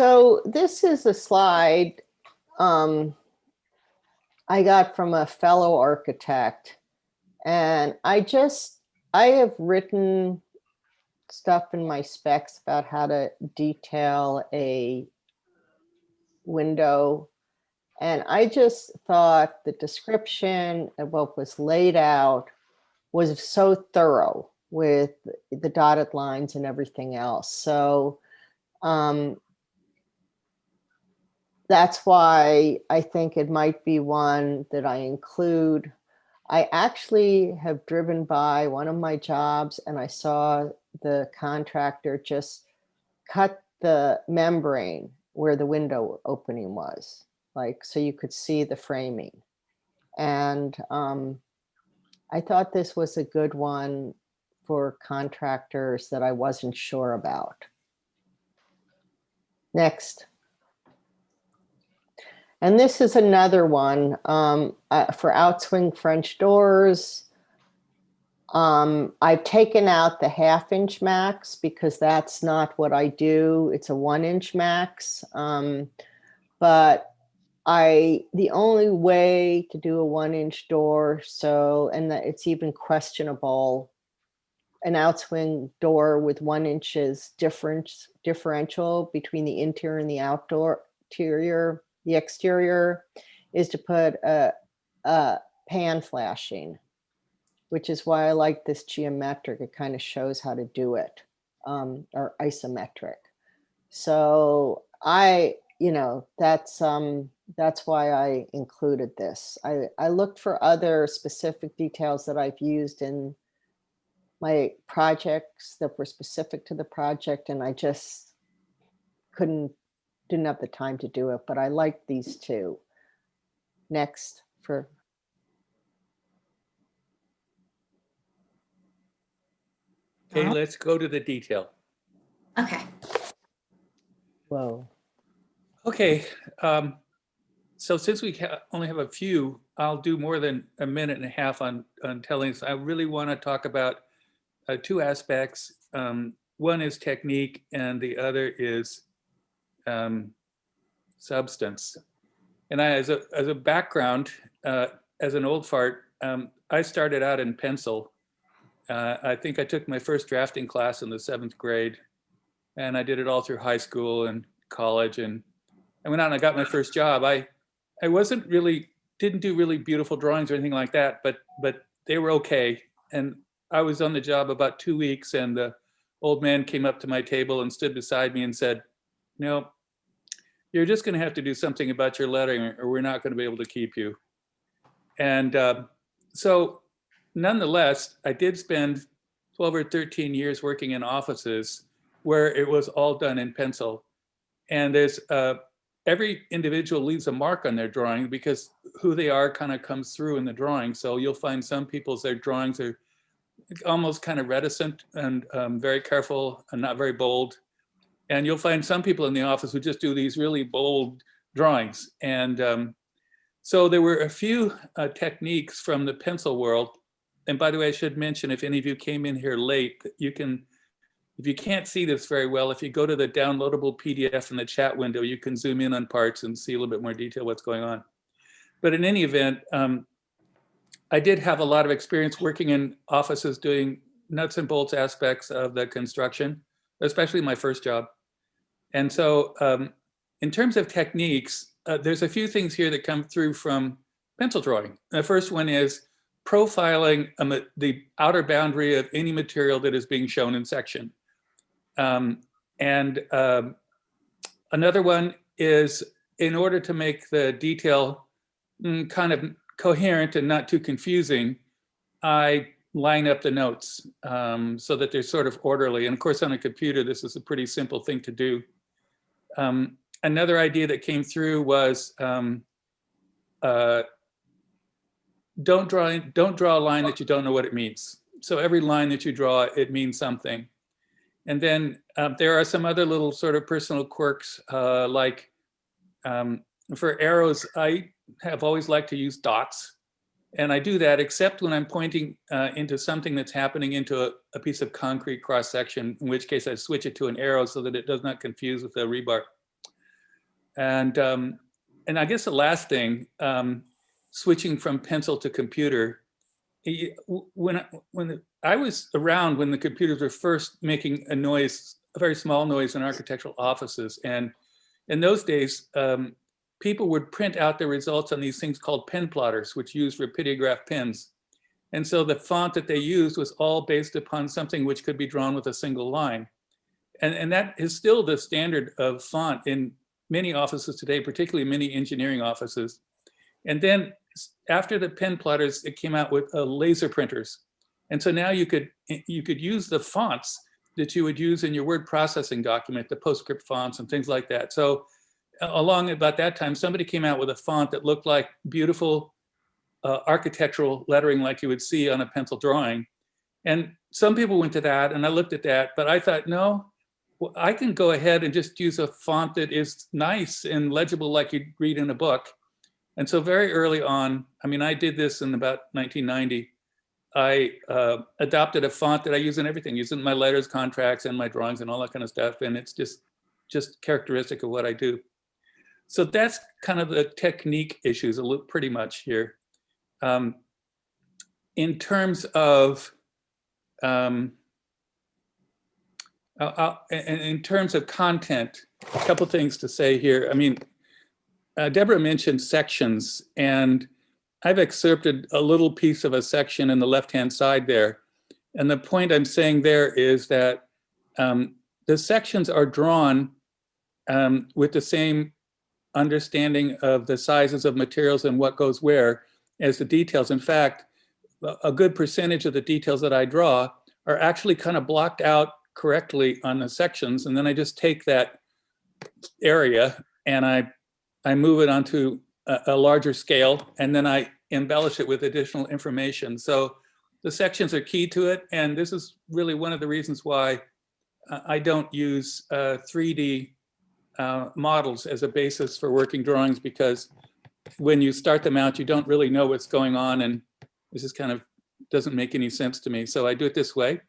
So this is a slide I got from a fellow architect, and I have written stuff in my specs about how to detail a window. And I just thought the description of what was laid out was so thorough with the dotted lines and everything else. So that's why I think it might be one that I include. I actually have driven by one of my jobs and I saw the contractor just cut the membrane where the window opening was, like, so you could see the framing. And I thought this was a good one for contractors that I wasn't sure about. Next. And this is another one for Outswing French doors. I've taken out the 1/2 inch max because that's not what I do. It's a 1 inch max. But the only way to do a 1 inch door, and that it's even questionable, an outswing door with 1 inches differential between the interior and the exterior, is to put a pan flashing, which is why I like this geometric. It kind of shows how to do it, or isometric. So that's why I included this. I looked for other specific details that I've used in my projects that were specific to the project, and I just didn't have the time to do it, but I like these two. Next. Okay, let's go to the detail. Okay. Whoa. Okay, so since we only have a few, I'll do more than a minute and a half on telling. I really want to talk about two aspects. One is technique and the other is substance. And as a background, as an old fart, I started out in pencil. I think I took my first drafting class in the 7th grade, and I did it all through high school and college, and I went out and I got my first job. I didn't do really beautiful drawings or anything like that, but they were okay. And I was on the job about 2 weeks, and the old man came up to my table and stood beside me and said, "No, you're just going to have to do something about your lettering, or we're not going to be able to keep you." And so nonetheless, I did spend 12 or 13 years working in offices where it was all done in pencil. And there's every individual leaves a mark on their drawing because who they are kind of comes through in the drawing. So you'll find some their drawings are almost kind of reticent and very careful and not very bold. And you'll find some people in the office who just do these really bold drawings. And so there were a few techniques from the pencil world. And by the way, I should mention, if any of you came in here late, you can, if you can't see this very well, if you go to the downloadable PDF in the chat window, you can zoom in on parts and see a little bit more detail what's going on. But in any event, I did have a lot of experience working in offices doing nuts and bolts aspects of the construction, especially my first job. And so in terms of techniques, there's a few things here that come through from pencil drawing. The first one is profiling the outer boundary of any material that is being shown in section. Another one is, in order to make the detail kind of coherent and not too confusing, I line up the notes so that they're sort of orderly. And of course, on a computer, this is a pretty simple thing to do. Another idea that came through was don't draw a line that you don't know what it means. So every line that you draw, it means something. And then there are some other little sort of personal quirks, like for arrows, I have always liked to use dots. And I do that except when I'm pointing into something that's happening into a piece of concrete cross section, in which case I switch it to an arrow so that it does not confuse with the rebar. And I guess the last thing, switching from pencil to computer, when I was around when the computers were first making a noise, a very small noise in architectural offices. And in those days, people would print out their results on these things called pen plotters, which use rapidograph pens. And so the font that they used was all based upon something which could be drawn with a single line. And that is still the standard of font in many offices today, particularly many engineering offices. And then after the pen plotters, it came out with laser printers. And so now you could use the fonts that you would use in your word processing document, the PostScript fonts and things like that. So along about that time, somebody came out with a font that looked like beautiful architectural lettering like you would see on a pencil drawing. And some people went to that, and I looked at that, but I thought, no, well, I can go ahead and just use a font that is nice and legible like you'd read in a book. And so very early on, I mean, I did this in about 1990. I adopted a font that I use in everything, use it in my letters, contracts, and my drawings and all that kind of stuff. And it's just characteristic of what I do. So that's kind of the technique issues pretty much here. In terms of in terms of content, a couple things to say here. I mean, Deborah mentioned sections, and I've excerpted a little piece of a section in the left-hand side there. And the point I'm saying there is that the sections are drawn with the same understanding of the sizes of materials and what goes where as the details. In fact, a good percentage of the details that I draw are actually kind of blocked out correctly on the sections. And then I just take that area and I move it onto a larger scale, and then I embellish it with additional information. So the sections are key to it. And this is really one of the reasons why I don't use 3D models as a basis for working drawings, because when you start them out, you don't really know what's going on, and this is kind of doesn't make any sense to me. So I do it this way.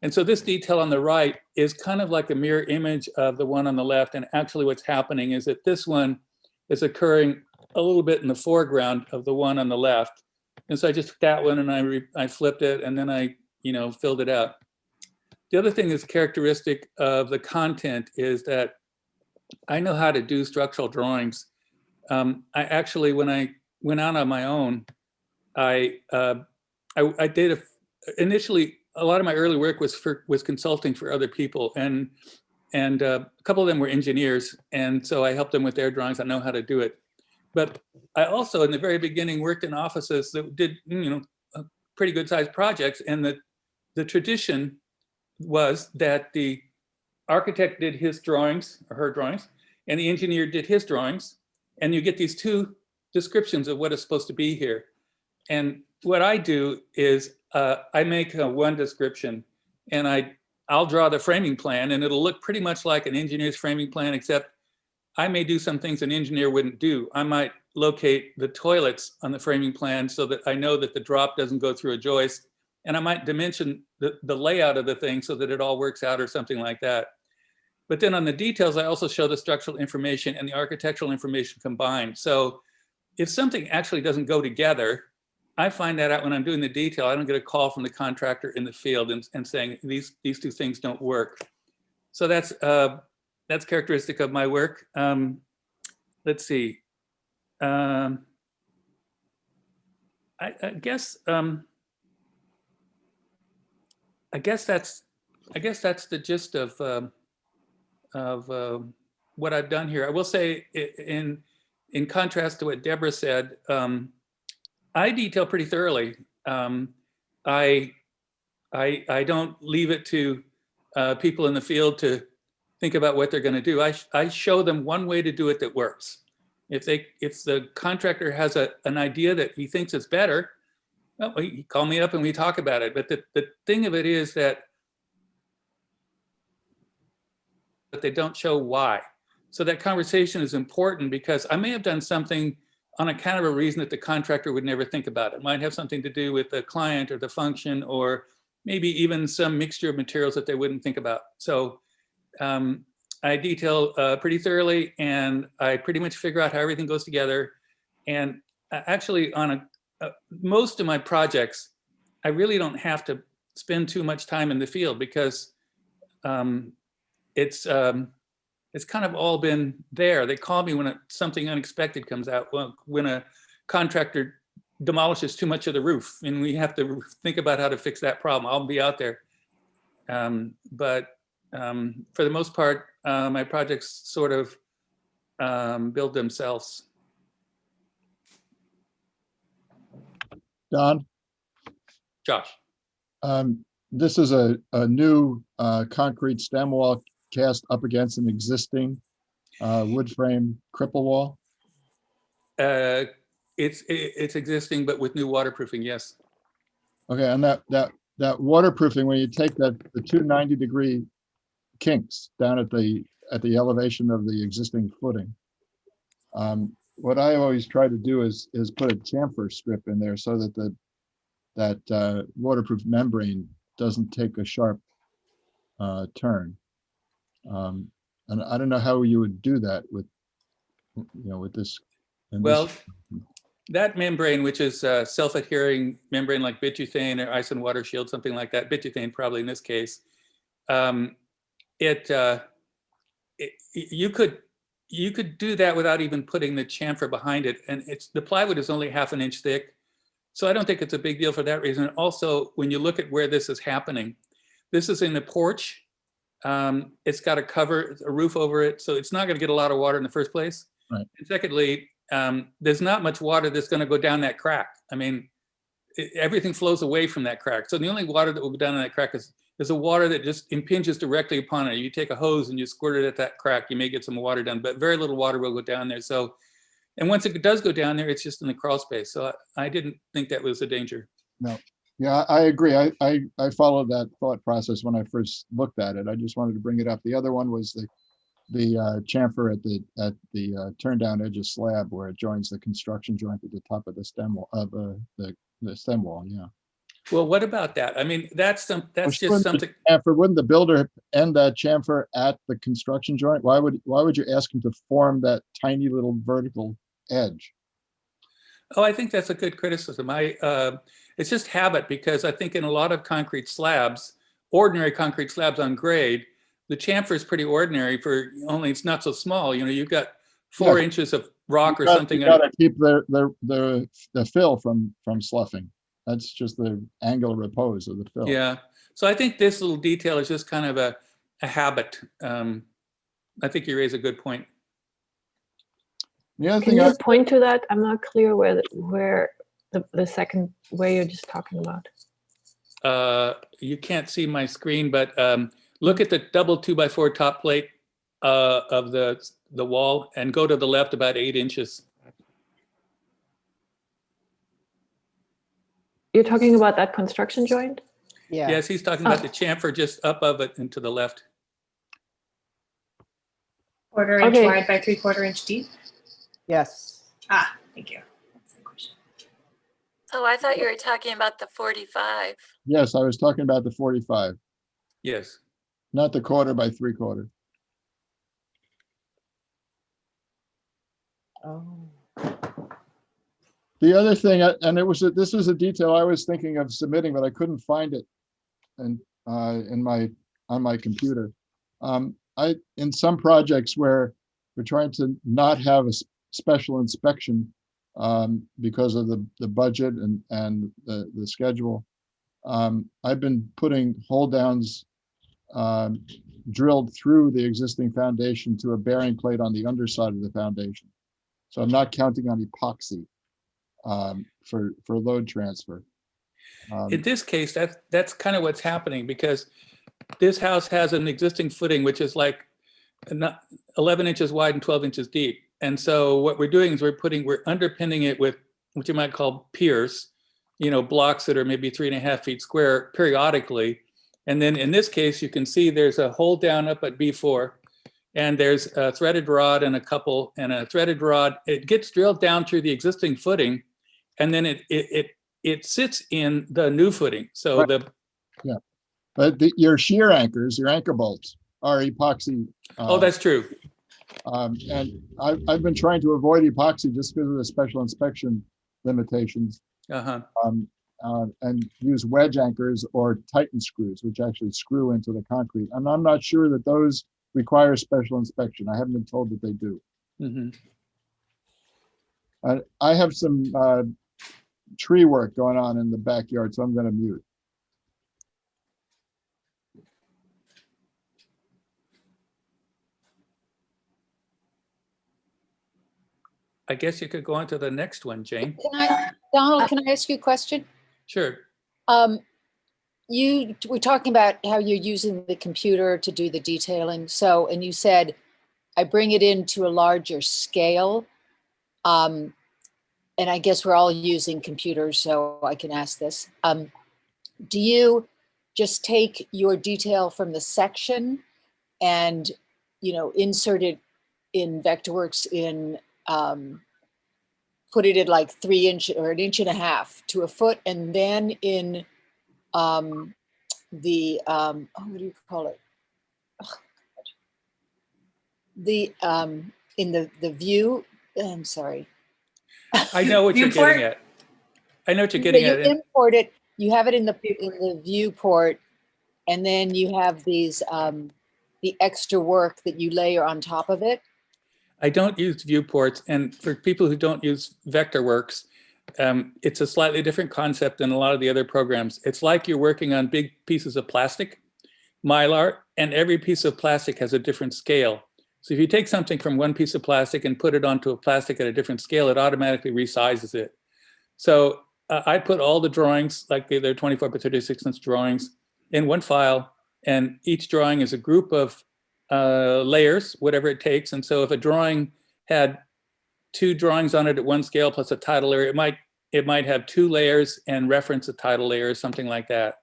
And so this detail on the right is kind of like a mirror image of the one on the left. And actually what's happening is that this one is occurring a little bit in the foreground of the one on the left. And so I just took that one and I flipped it, and then I filled it out. The other thing that's characteristic of the content is that I know how to do structural drawings. I actually, when I went out on my own, I did initially a lot of my early work was consulting for other people, and a couple of them were engineers, and so I helped them with their drawings. I know how to do it, but I also in the very beginning worked in offices that did pretty good sized projects, and the tradition was that the architect did his drawings or her drawings, and the engineer did his drawings, and you get these two descriptions of what is supposed to be here. And what I do is I make one description, and I'll draw the framing plan, and it'll look pretty much like an engineer's framing plan, except I may do some things an engineer wouldn't do. I might locate the toilets on the framing plan so that I know that the drop doesn't go through a joist, and I might dimension the layout of the thing so that it all works out or something like that. But then on the details, I also show the structural information and the architectural information combined. So if something actually doesn't go together, I find that out when I'm doing the detail. I don't get a call from the contractor in the field and saying these two things don't work. So that's characteristic of my work. Let's see. I guess that's the gist of what I've done here. I will say, in contrast to what Deborah said, I detail pretty thoroughly. I don't leave it to people in the field to think about what they're going to do. I show them one way to do it that works. If the contractor has an idea that he thinks is better, well, he call me up and we talk about it. But the thing of it is that they don't show why. So that conversation is important, because I may have done something on account of a reason that the contractor would never think about. It might have something to do with the client or the function, or maybe even some mixture of materials that they wouldn't think about. So I detail pretty thoroughly, and I pretty much figure out how everything goes together. And actually, on most of my projects, I really don't have to spend too much time in the field because it's kind of all been there. They call me when something unexpected comes out. Well, when a contractor demolishes too much of the roof, and we have to think about how to fix that problem. I'll be out there. But for the most part, my projects sort of build themselves. Don, Josh. this is a new concrete stem wall cast up against an existing wood frame cripple wall. It's existing, but with new waterproofing, yes. Okay, and that waterproofing, when you take the 290-degree kinks down at the elevation of the existing footing, what I always try to do is put a chamfer strip in there so that that waterproof membrane doesn't take a sharp turn. And I don't know how you would do that with with this. Well, that membrane, which is self-adhering membrane like bituthane or ice and water shield, something like that, bituthane probably in this case, you could do that without even putting the chamfer behind it, and the plywood is only 1/2 inch thick, so I don't think it's a big deal for that reason. Also, when you look at where this is happening, this is in the porch. It's got a roof over it, so it's not going to get a lot of water in the first place. Right. And secondly, there's not much water that's going to go down that crack. I mean, everything flows away from that crack. So the only water that will go down in that crack is a water that just impinges directly upon it. You take a hose and you squirt it at that crack, you may get some water down, but very little water will go down there. So, and once it does go down there, it's just in the crawl space. So I didn't think that was a danger. No, yeah, I agree. I followed that thought process when I first looked at it. I just wanted to bring it up. The other one was the chamfer at the turn down edge of slab where it joins the construction joint at the top of the stem wall of the stem wall. Yeah. Well, what about that? I mean, that's just something. Wouldn't the builder end that chamfer at the construction joint? Why would you ask him to form that tiny little vertical edge? Oh, I think that's a good criticism. It's just habit, because I think in a lot of concrete slabs, ordinary concrete slabs on grade, the chamfer is pretty ordinary for only it's not so small. You've got 4 inches of rock or something. You gotta keep the fill from sloughing. That's just the angular repose of the fill. Yeah. So I think this little detail is just kind of a habit. I think you raise a good point. The other Can thing you point to that? I'm not clear where the second way you're just talking about. You can't see my screen, but look at the double 2x4 top plate of the wall and go to the left about 8 inches. You're talking about that construction joint? Yeah. Yes, he's talking about the chamfer just up of it and to the left. 1/4 inch Okay. wide by 3/4 inch deep. Yes. Ah, thank you. That's the question. Oh, I thought you were talking about the 45. Yes, I was talking about the 45, Yes. not the 1/4 by 3/4. Oh. The other thing, and this was a detail I was thinking of submitting, but I couldn't find it, and on my computer. In some projects where we're trying to not have a special inspection because of the budget and the schedule, I've been putting hole downs drilled through the existing foundation to a bearing plate on the underside of the foundation. So I'm not counting on epoxy for load transfer. In this case, that's kind of what's happening, because this house has an existing footing which is like 11 inches wide and 12 inches deep. And so what we're doing is we're underpinning it with what you might call piers, blocks that are maybe 3.5 feet square periodically. And then in this case, you can see there's a hole down up at B4, and there's a threaded rod and a threaded rod. It gets drilled down through the existing footing, and then it sits in the new footing. So Right. But your shear anchors, your anchor bolts, are epoxy. Oh, that's true. And I've been trying to avoid epoxy just because of the special inspection limitations. Uh-huh. And use wedge anchors or Titan screws, which actually screw into the concrete. And I'm not sure that those require special inspection. I haven't been told that they do. Mhm. I have some tree work going on in the backyard, so I'm going to mute. I guess you could go on to the next one, Jane. Donald, can I ask you a question? Sure. You were talking about how you're using the computer to do the detailing. So, and you said, I bring it into a larger scale. And I guess we're all using computers, so I can ask this. Do you just take your detail from the section and, insert it in Vectorworks in, put it at like 3 inch or 1.5 inches to a foot, and then in the what do you call it? The in the view. I'm sorry. I know what you're Viewport? getting at. I know what you're getting You at. import it. You have it in the viewport, and then you have these the extra work that you layer on top of it. I don't use viewports, and for people who don't use Vectorworks, it's a slightly different concept than a lot of the other programs. It's like you're working on big pieces of plastic, Mylar, and every piece of plastic has a different scale. So if you take something from one piece of plastic and put it onto a plastic at a different scale, it automatically resizes it. So I put all the drawings, like they're 24 by 36 inch drawings, in one file, and each drawing is a group of layers, whatever it takes. And so if a drawing had 2 drawings on it at one scale plus a title layer, it might have 2 layers and reference a title layer or something like that.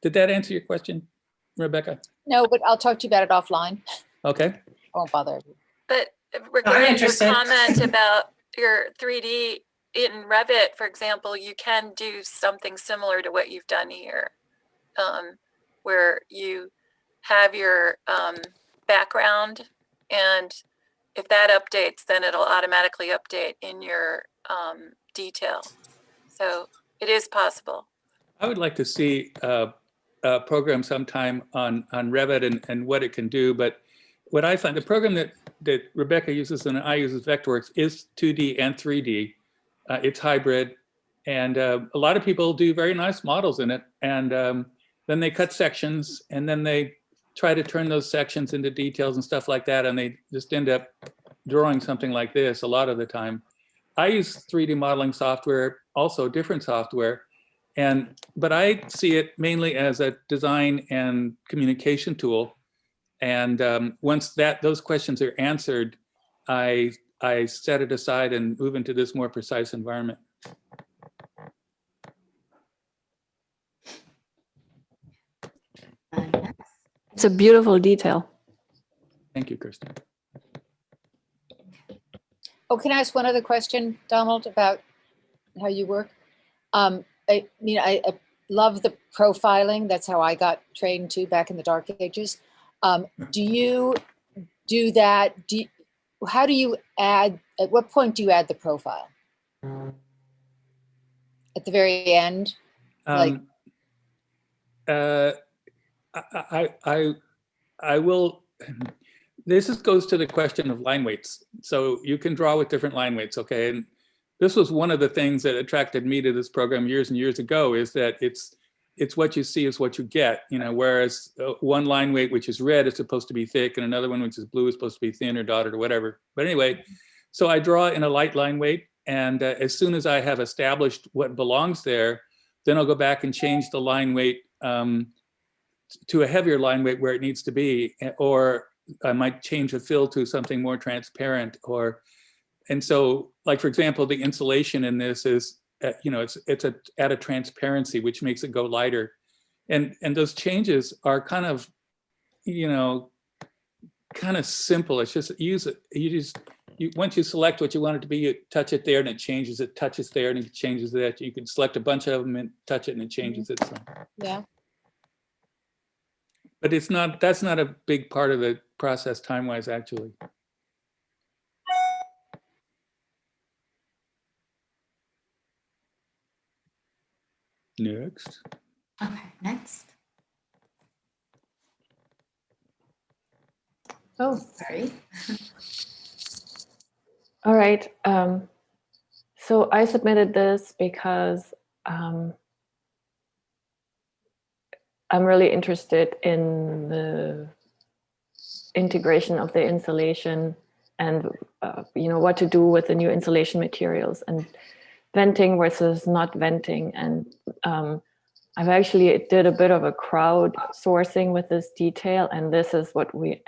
Did that answer your question, Rebecca? No, but I'll talk to you about it offline. Okay. I won't bother. But regarding your interested. comment about your 3D in Revit, for example, you can do something similar to what you've done here, where you have your background, and if that updates, then it'll automatically update in your detail. So it is possible. I would like to see a program sometime on Revit and what it can do. But what I find, the program that Rebecca uses and I use as Vectorworks is 2D and 3D. It's hybrid. And a lot of people do very nice models in it. And then they cut sections, and then they try to turn those sections into details and stuff like that. And they just end up drawing something like this a lot of the time. I use 3D modeling software, also different software. But I see it mainly as a design and communication tool. And once those questions are answered, I set it aside and move into this more precise environment. It's a beautiful detail. Thank you, Kristen. Oh, can I ask one other question, Donald, about how you work? I love the profiling. That's how I got trained too back in the dark ages. Do you do that? How do you add, at what point do you add the profile? At the very end? I will, this goes to the question of line weights. So you can draw with different line weights, okay? And this was one of the things that attracted me to this program years and years ago, is that it's what you see is what you get, whereas one line weight, which is red, is supposed to be thick, and another one, which is blue, is supposed to be thin or dotted or whatever. But anyway, so I draw in a light line weight, and as soon as I have established what belongs there, then I'll go back and change the line weight to a heavier line weight where it needs to be, or I might change the fill to something more transparent. And so, like, for example, the insulation in this is, it's at a transparency, which makes it go lighter. And those changes are kind of, kind of simple. It's just use it. Once you select what you want it to be, you touch it there and it changes. It touches there and it changes that. You can select a bunch of them and touch it and it changes it. So. Yeah. But it's not, that's not a big part of the process time-wise, actually. Next. Okay, next. Oh, Sorry. all right. So I submitted this because I'm really interested in the integration of the insulation and what to do with the new insulation materials and venting versus not venting. And I've actually did a bit of a crowd sourcing with this detail, and this is what we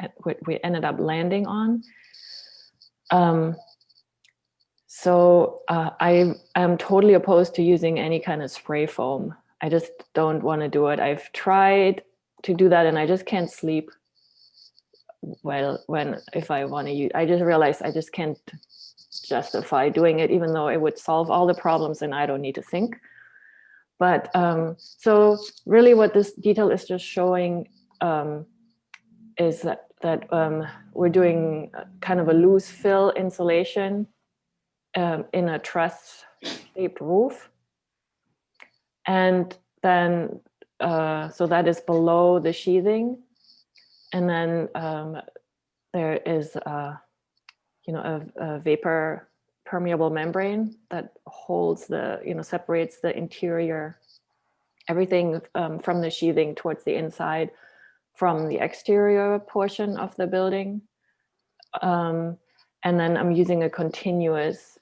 ended up landing on. So I am totally opposed to using any kind of spray foam. I just don't want to do it. I've tried to do that and I just can't sleep well if I want to use. I just realized I just can't justify doing it, even though it would solve all the problems and I don't need to think. But so really what this detail is just showing is that we're doing kind of a loose fill insulation in a truss-shaped roof. And then, so that is below the sheathing. And then there is, a vapor permeable membrane that holds the, separates the interior, everything from the sheathing towards the inside from the exterior portion of the building. And then I'm using a continuous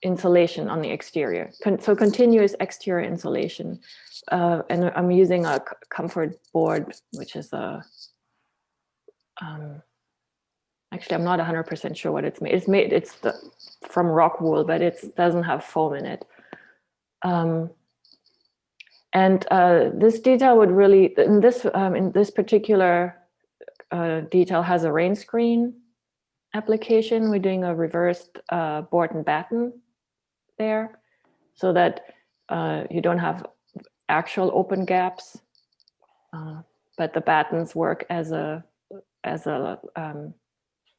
insulation on the exterior. So continuous exterior insulation. And I'm using a comfort board, which is a, actually, I'm not 100% sure what it's made. It's from rock wool, but it doesn't have foam in it. And this detail would really, in this particular detail has a rain screen application. We're doing a reversed board and batten there, so that you don't have actual open gaps, but the battens work as a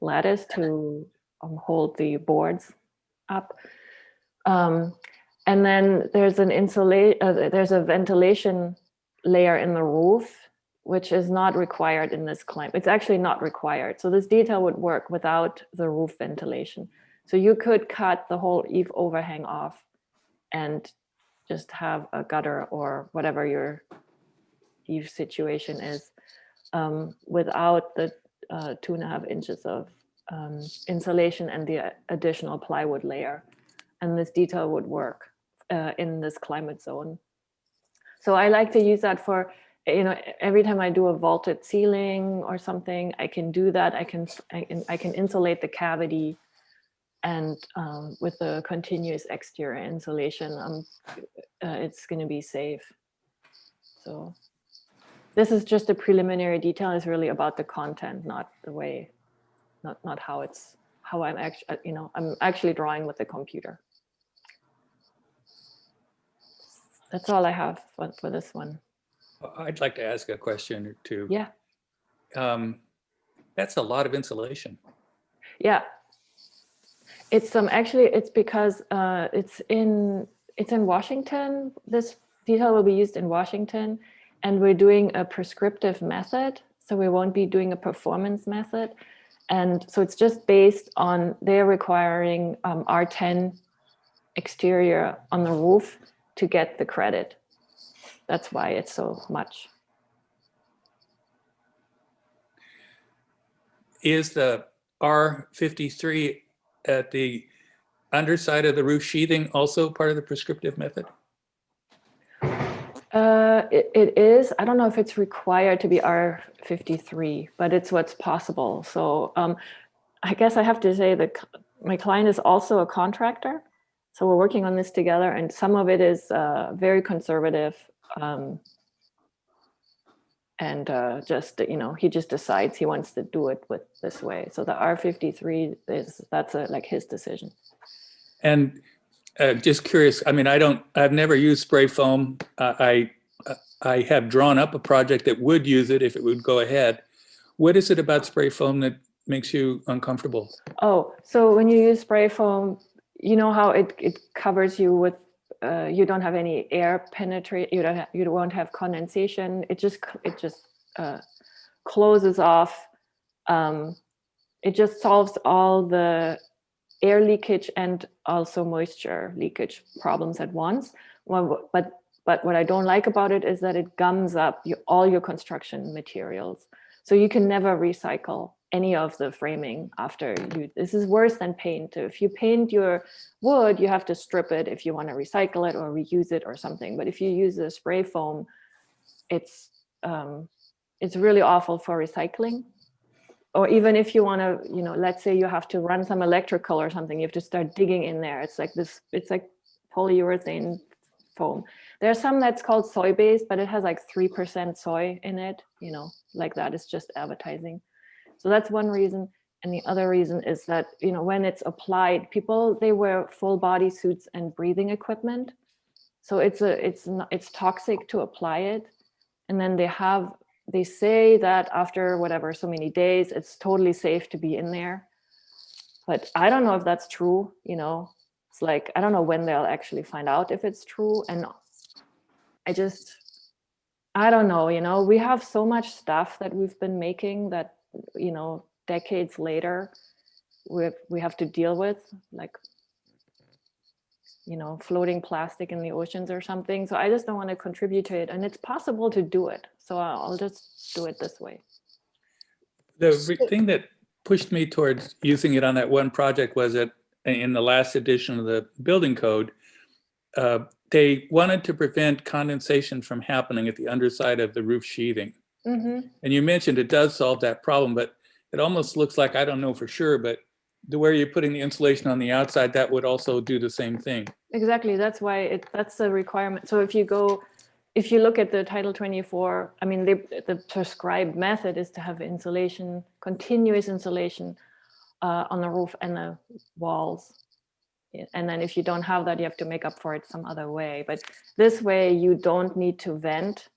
lattice to hold the boards up. And then there's there's a ventilation layer in the roof, which is not required in this climate. It's actually not required. So this detail would work without the roof ventilation. So you could cut the whole eave overhang off and just have a gutter or whatever your eave situation is without the 2.5 inches of insulation and the additional plywood layer. And this detail would work in this climate zone. So I like to use that for, every time I do a vaulted ceiling or something, I can do that. I can insulate the cavity, and with the continuous exterior insulation, it's going to be safe. So this is just a preliminary detail. It's really about the content, not the way, not how I'm actually, I'm actually drawing with the computer. That's all I have for this one. I'd like to ask a question or two. Yeah. That's a lot of insulation. Yeah. It's actually it's because it's in Washington. This detail will be used in Washington, and we're doing a prescriptive method. So we won't be doing a performance method. And so it's just based on, they're requiring R10 exterior on the roof to get the credit. That's why it's so much. Is the R53 at the underside of the roof sheathing also part of the prescriptive method? It is. I don't know if it's required to be R53, but it's what's possible. So I guess I have to say that my client is also a contractor. So we're working on this together, and some of it is very conservative. And just, he just decides he wants to do it with this way. So the R53 that's like his decision. And just curious, I mean, I've never used spray foam. I I have drawn up a project that would use it if it would go ahead. What is it about spray foam that makes you uncomfortable? Oh, so when you use spray foam, you know how it covers you with, you don't have any air penetrate, you won't have condensation. It just closes off. It just solves all the air leakage and also moisture leakage problems at once. Well, but what I don't like about it is that it gums up all your construction materials. So you can never recycle any of the framing after you. This is worse than paint. If you paint your wood, you have to strip it if you want to recycle it or reuse it or something. But if you use a spray foam, it's really awful for recycling. Or even if you want to, let's say you have to run some electrical or something, you have to start digging in there. It's like this, it's like polyurethane foam. There's some that's called soy-based, but it has like 3% soy in it, like that. It's just advertising. So that's one reason. And the other reason is that, when it's applied, people, they wear full body suits and breathing equipment. So it's toxic to apply it. And then they say that after whatever, so many days, it's totally safe to be in there. But I don't know if that's true, It's like, I don't know when they'll actually find out if it's true. And I don't know, we have so much stuff that we've been making that, decades later, we have to deal with, like, floating plastic in the oceans or something. So I just don't want to contribute to it. And it's possible to do it. So I'll just do it this way. The thing that pushed me towards using it on that one project was that in the last edition of the building code, they wanted to prevent condensation from happening at the underside of the roof sheathing. Mm-hmm. And you mentioned it does solve that problem, but it almost looks like, I don't know for sure, but where you're putting the insulation on the outside, that would also do the same thing. Exactly. That's why that's a requirement. So if you look at the Title 24, I mean, the prescribed method is to have insulation, continuous insulation on the roof and the walls. And then if you don't have that, you have to make up for it some other way. But this way, you don't need to vent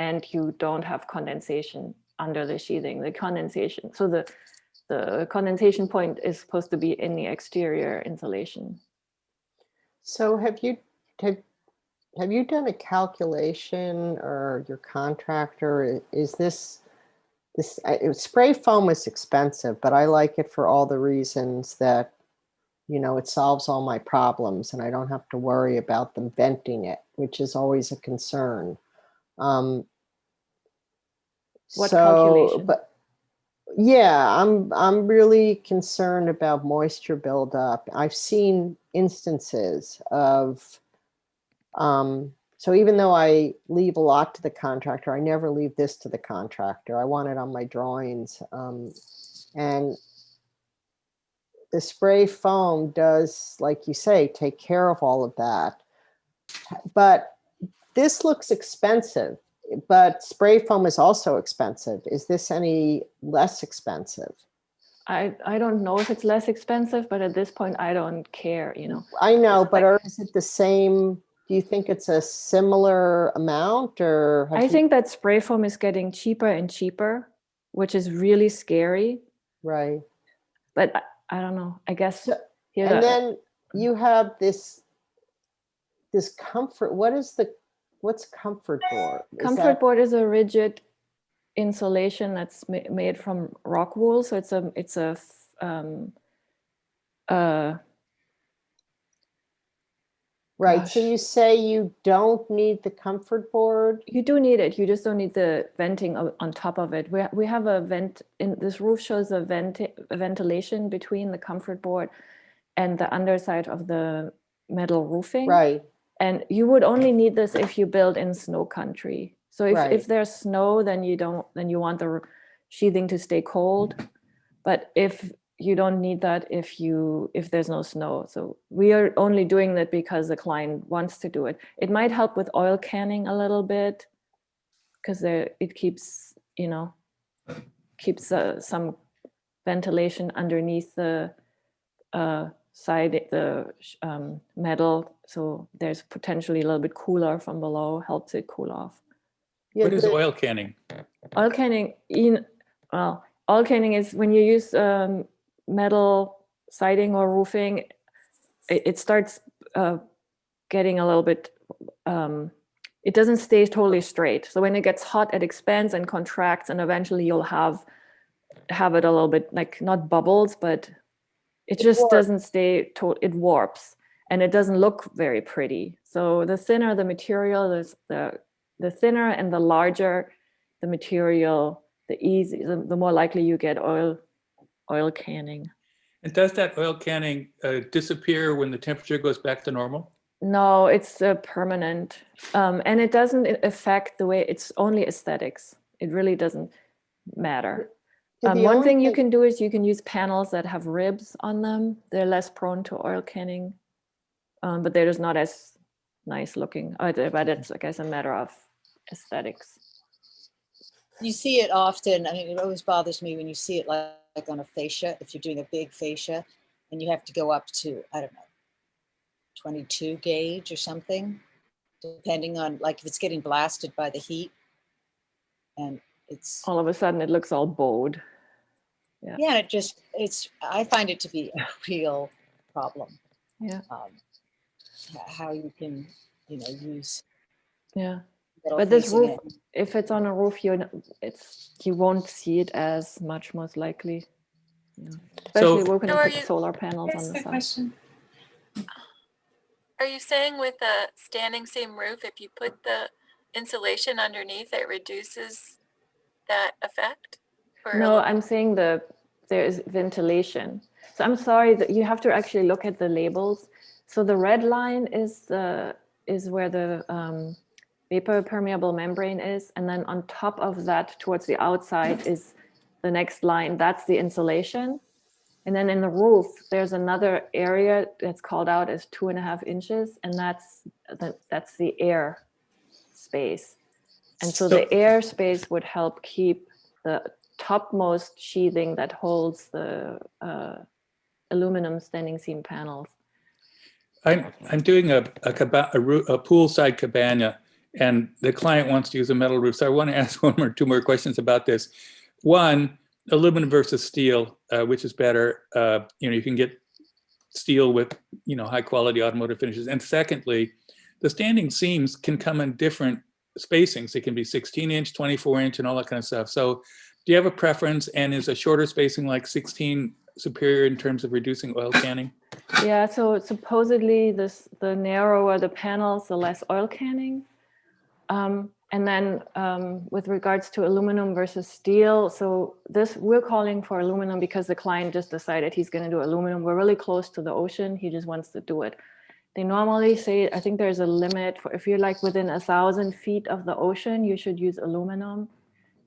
and you don't have condensation under the sheathing. The condensation, so the condensation point is supposed to be in the exterior insulation. So have you done a calculation, or your contractor, is this spray foam is expensive, but I like it for all the reasons that, it solves all my problems and I don't have to worry about them venting it, which is always a concern. What calculation? But yeah, I'm really concerned about moisture buildup. I've seen instances of, so even though I leave a lot to the contractor, I never leave this to the contractor. I want it on my drawings. And the spray foam does, like you say, take care of all of that. But this looks expensive, but spray foam is also expensive. Is this any less expensive? I don't know if it's less expensive, but at this point, I don't care, I know, but is it the same? Do you think it's a similar amount, or? I think that spray foam is getting cheaper and cheaper, which is really scary. Right. But I don't know, I guess. And then you have this comfort. What's comfort board? Comfort board is a rigid insulation that's made from rock wool. So it's a right. Gosh. So you say you don't need the comfort board? You do need it. You just don't need the venting on top of it. We have a vent in this roof, shows a ventilation between the comfort board and the underside of the metal roofing. Right. And you would only need this if you build in snow country. So if there's snow, then you want the sheathing to stay cold. But if you don't need that if there's no snow. So we are only doing that because the client wants to do it. It might help with oil canning a little bit, because it keeps some ventilation underneath the metal, so there's potentially a little bit cooler from below, helps it cool off. Yeah, What is the- oil canning? Oil canning, oil canning is when you use metal siding or roofing, it starts getting a little bit, it doesn't stay totally straight. So when it gets hot, it expands and contracts, and eventually you'll have it a little bit like not bubbles, but it just warps. doesn't stay, it warps, and it doesn't look very pretty. So the thinner the material, the thinner and the larger the material, the more likely you get oil canning. And does that oil canning disappear when the temperature goes back to normal? No, it's permanent, and it doesn't affect the way, it's only aesthetics. It really doesn't matter. Yeah, the One only thing you can do is you can use panels that have ribs on them. They're less prone to oil canning, but they're just not as nice looking. But it's, I guess, a matter of aesthetics. You see it often. I mean, it always bothers me when you see it like on a fascia, if you're doing a big fascia and you have to go up to, I don't know, 22 gauge or something, depending on like if it's getting blasted by the heat. And it's, All of a sudden it looks all bowed. yeah, I find it to be a real problem. Yeah. How you can, use. Yeah. metal But this facing roof, it. if it's on a roof, you won't see it as much, most likely. Yeah. Especially we're going So to are put you- solar panels on Here's the the side. question. Are you saying with a standing seam roof, if you put the insulation underneath, it reduces that effect? Or a No, little- I'm saying there is ventilation. So I'm sorry that you have to actually look at the labels. So the red line is where the vapor permeable membrane is, and then on top of that, towards the outside, is the next line. That's the insulation. And then in the roof, there's another area that's called out as 2.5 inches, and that's the air space. And so the air space would help keep the topmost sheathing that holds the aluminum standing seam panels. I'm doing a poolside cabana, and the client wants to use a metal roof. So I want to ask two more questions about this. One, aluminum versus steel, which is better? You can get steel with high quality automotive finishes. And secondly, the standing seams can come in different spacings. It can be 16-inch, 24-inch, and all that kind of stuff. So do you have a preference? And is a shorter spacing like 16 superior in terms of reducing oil canning? Yeah, so supposedly the narrower the panels, the less oil canning. And then with regards to aluminum versus steel, so we're calling for aluminum because the client just decided he's going to do aluminum. We're really close to the ocean. He just wants to do it. They normally say, I think there's a limit for if you're like within 1,000 feet of the ocean, you should use aluminum.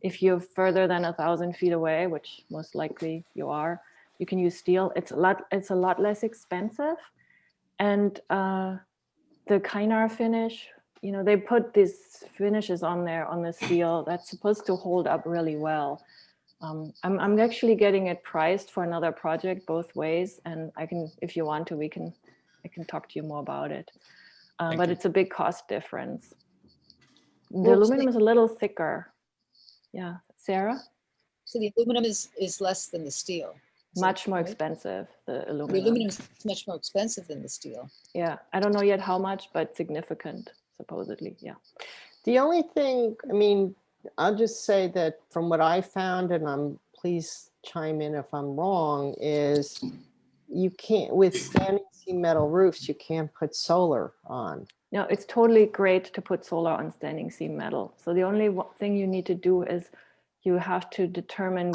If you're further than 1,000 feet away, which most likely you are, you can use steel. It's a lot less expensive. And the Kynar finish, they put these finishes on there on the steel that's supposed to hold up really well. I'm actually getting it priced for another project both ways, and I can, if you want to, I can talk to you more about it. But it's a big cost difference. The aluminum is a little thicker. Yeah, Sarah? So the aluminum is less than the steel. Much more expensive, the The aluminum. aluminum is much more expensive than the steel. Yeah, I don't know yet how much, but significant, supposedly, yeah. The only thing, I mean, I'll just say that from what I found, and please chime in if I'm wrong, is you can't, with standing seam metal roofs, you can't put solar on. No, it's totally great to put solar on standing seam metal. So the only thing you need to do is you have to determine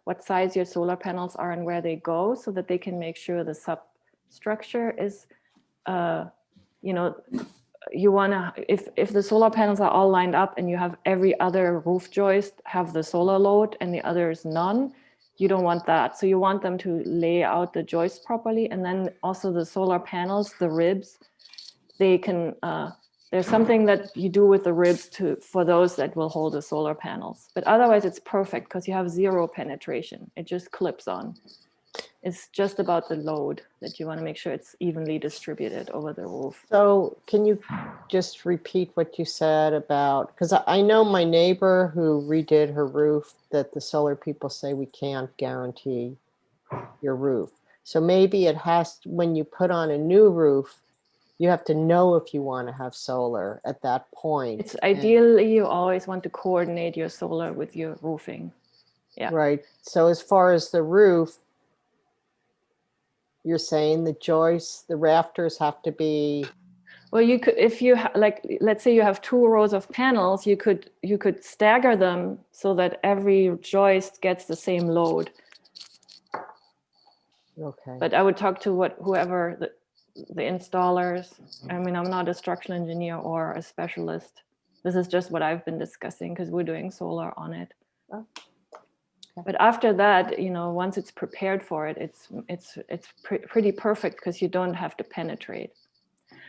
what size your solar panels are and where they go, so that they can make sure the substructure is, you want to, if the solar panels are all lined up and you have every other roof joist have the solar load and the others none, you don't want that. So you want them to lay out the joist properly. And then also the solar panels, the ribs, they can, there's something that you do with the ribs for those that will hold the solar panels. But otherwise it's perfect because you have zero penetration. It just clips on. It's just about the load that you want to make sure it's evenly distributed over the roof. So can you just repeat what you said about, because I know my neighbor who redid her roof, that the solar people say we can't guarantee your roof. So maybe it has, when you put on a new roof, you have to know if you want to have solar at that point. It's ideally you always want to coordinate your solar with your roofing. Yeah. Right. So as far as the roof, you're saying the joists, the rafters have to be, Well, you could, if you like, let's say you have 2 rows of panels, you could stagger them so that every joist gets the same load. okay. But I would talk to whoever the installers. I mean, I'm not a structural engineer or a specialist. This is just what I've been discussing because we're doing solar on it. Oh, okay. But after that, you know, once it's prepared for it, it's pretty perfect because you don't have to penetrate.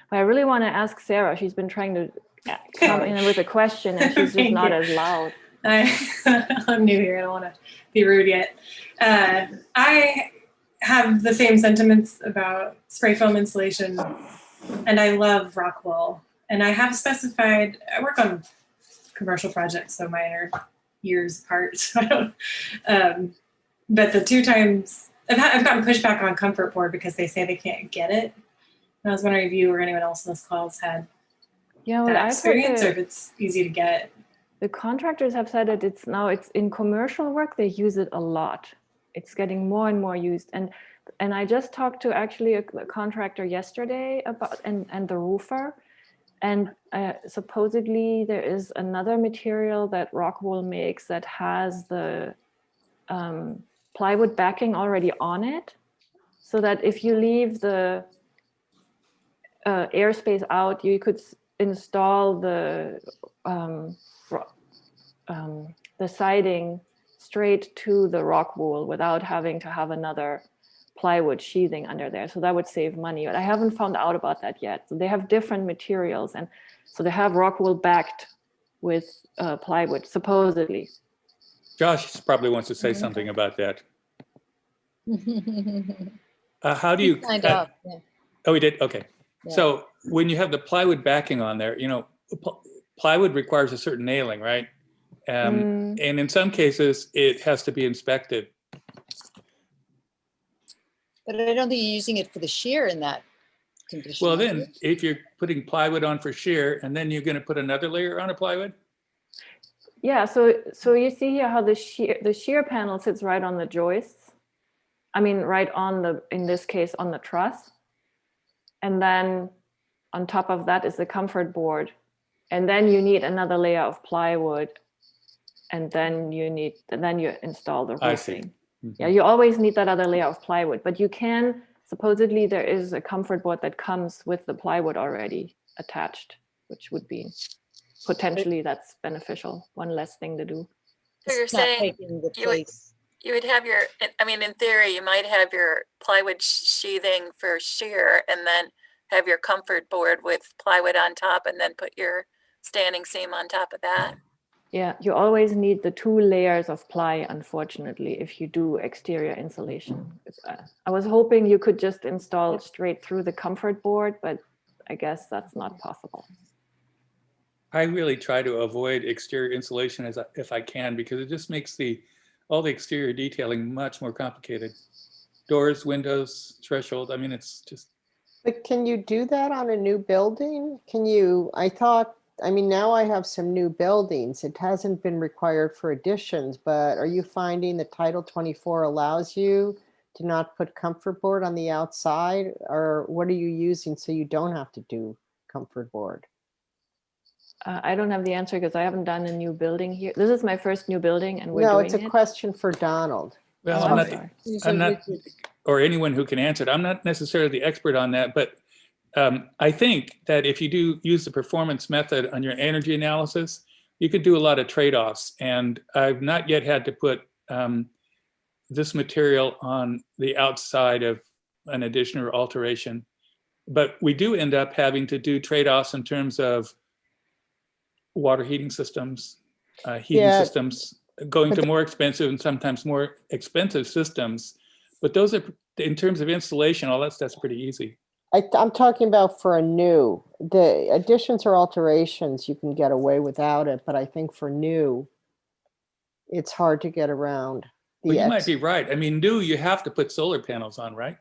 But I really want to ask Sarah. She's been trying to come in with a question and she's just not as loud. I'm new here. I don't want to be rude yet. I have the same sentiments about spray foam insulation, and I love rock wool. And I have specified, I work on commercial projects, so mine are years apart. So I don't, but the 2 times, I've gotten pushback on comfort board because they say they can't get it. And I was wondering if you or anyone else in this call has had that experience, or if it's easy to get. The contractors have said that it's in commercial work, they use it a lot. It's getting more and more used. And I just talked to actually a contractor yesterday about, and the roofer. And supposedly there is another material that Rockwool makes that has the plywood backing already on it. So that if you leave the airspace out, you could install the siding straight to the rock wool without having to have another plywood sheathing under there. So that would save money, but I haven't found out about that yet. So they have different materials, and so they have rock wool backed with plywood, supposedly. Josh probably wants to say something about that. How do you? Signed off, yeah. Oh, we did? Okay. Yeah. So when you have the plywood backing on there, you know, plywood requires a certain nailing, right? And in some cases, it has to be inspected. But I don't think you're using it for the shear in that condition. Well, are you? then, if you're putting plywood on for shear, and then you're going to put another layer on a plywood? Yeah, so you see here how the shear panel sits right on the joists. I mean, right on the, in this case, on the truss. And then on top of that is the comfort board. And then you need another layer of plywood. And then you install the roofing. I see. Mm-hmm. Yeah, you always need that other layer of plywood, but you can, supposedly there is a comfort board that comes with the plywood already attached, which would be potentially, that's beneficial. One less thing to do. So you're It's not saying taking the place. you would have your, I mean, in theory, you might have your plywood sheathing for shear and then have your comfort board with plywood on top and then put your standing seam on top of that. Yeah, you always need the 2 layers of ply, unfortunately, if you do exterior insulation. I was hoping you could just install straight through the comfort board, but I guess that's not possible. I really try to avoid exterior insulation if I can, because it just makes all the exterior detailing much more complicated. Doors, windows, threshold. I mean, it's just. But can you do that on a new building? I mean, now I have some new buildings. It hasn't been required for additions, but are you finding that Title 24 allows you to not put comfort board on the outside? Or what are you using so you don't have to do comfort board? I don't have the answer because I haven't done a new building here. This is my first new building and we're doing it. No, it's a question for Donald. Well, I'm not, or anyone who can answer it. I'm not necessarily the expert on that, but I think that if you do use the performance method on your energy analysis, you could do a lot of trade-offs. And I've not yet had to put this material on the outside of an addition or alteration. But we do end up having to do trade-offs in terms of water heating systems, heating systems, going to more expensive and sometimes more expensive systems. But those are, in terms of installation, all that stuff's pretty easy. I'm talking about for a new, the additions or alterations, you can get away without it, but I think for new, it's hard to get around. Well, The you might ex- be right. I mean, new, you have to put solar panels on, right?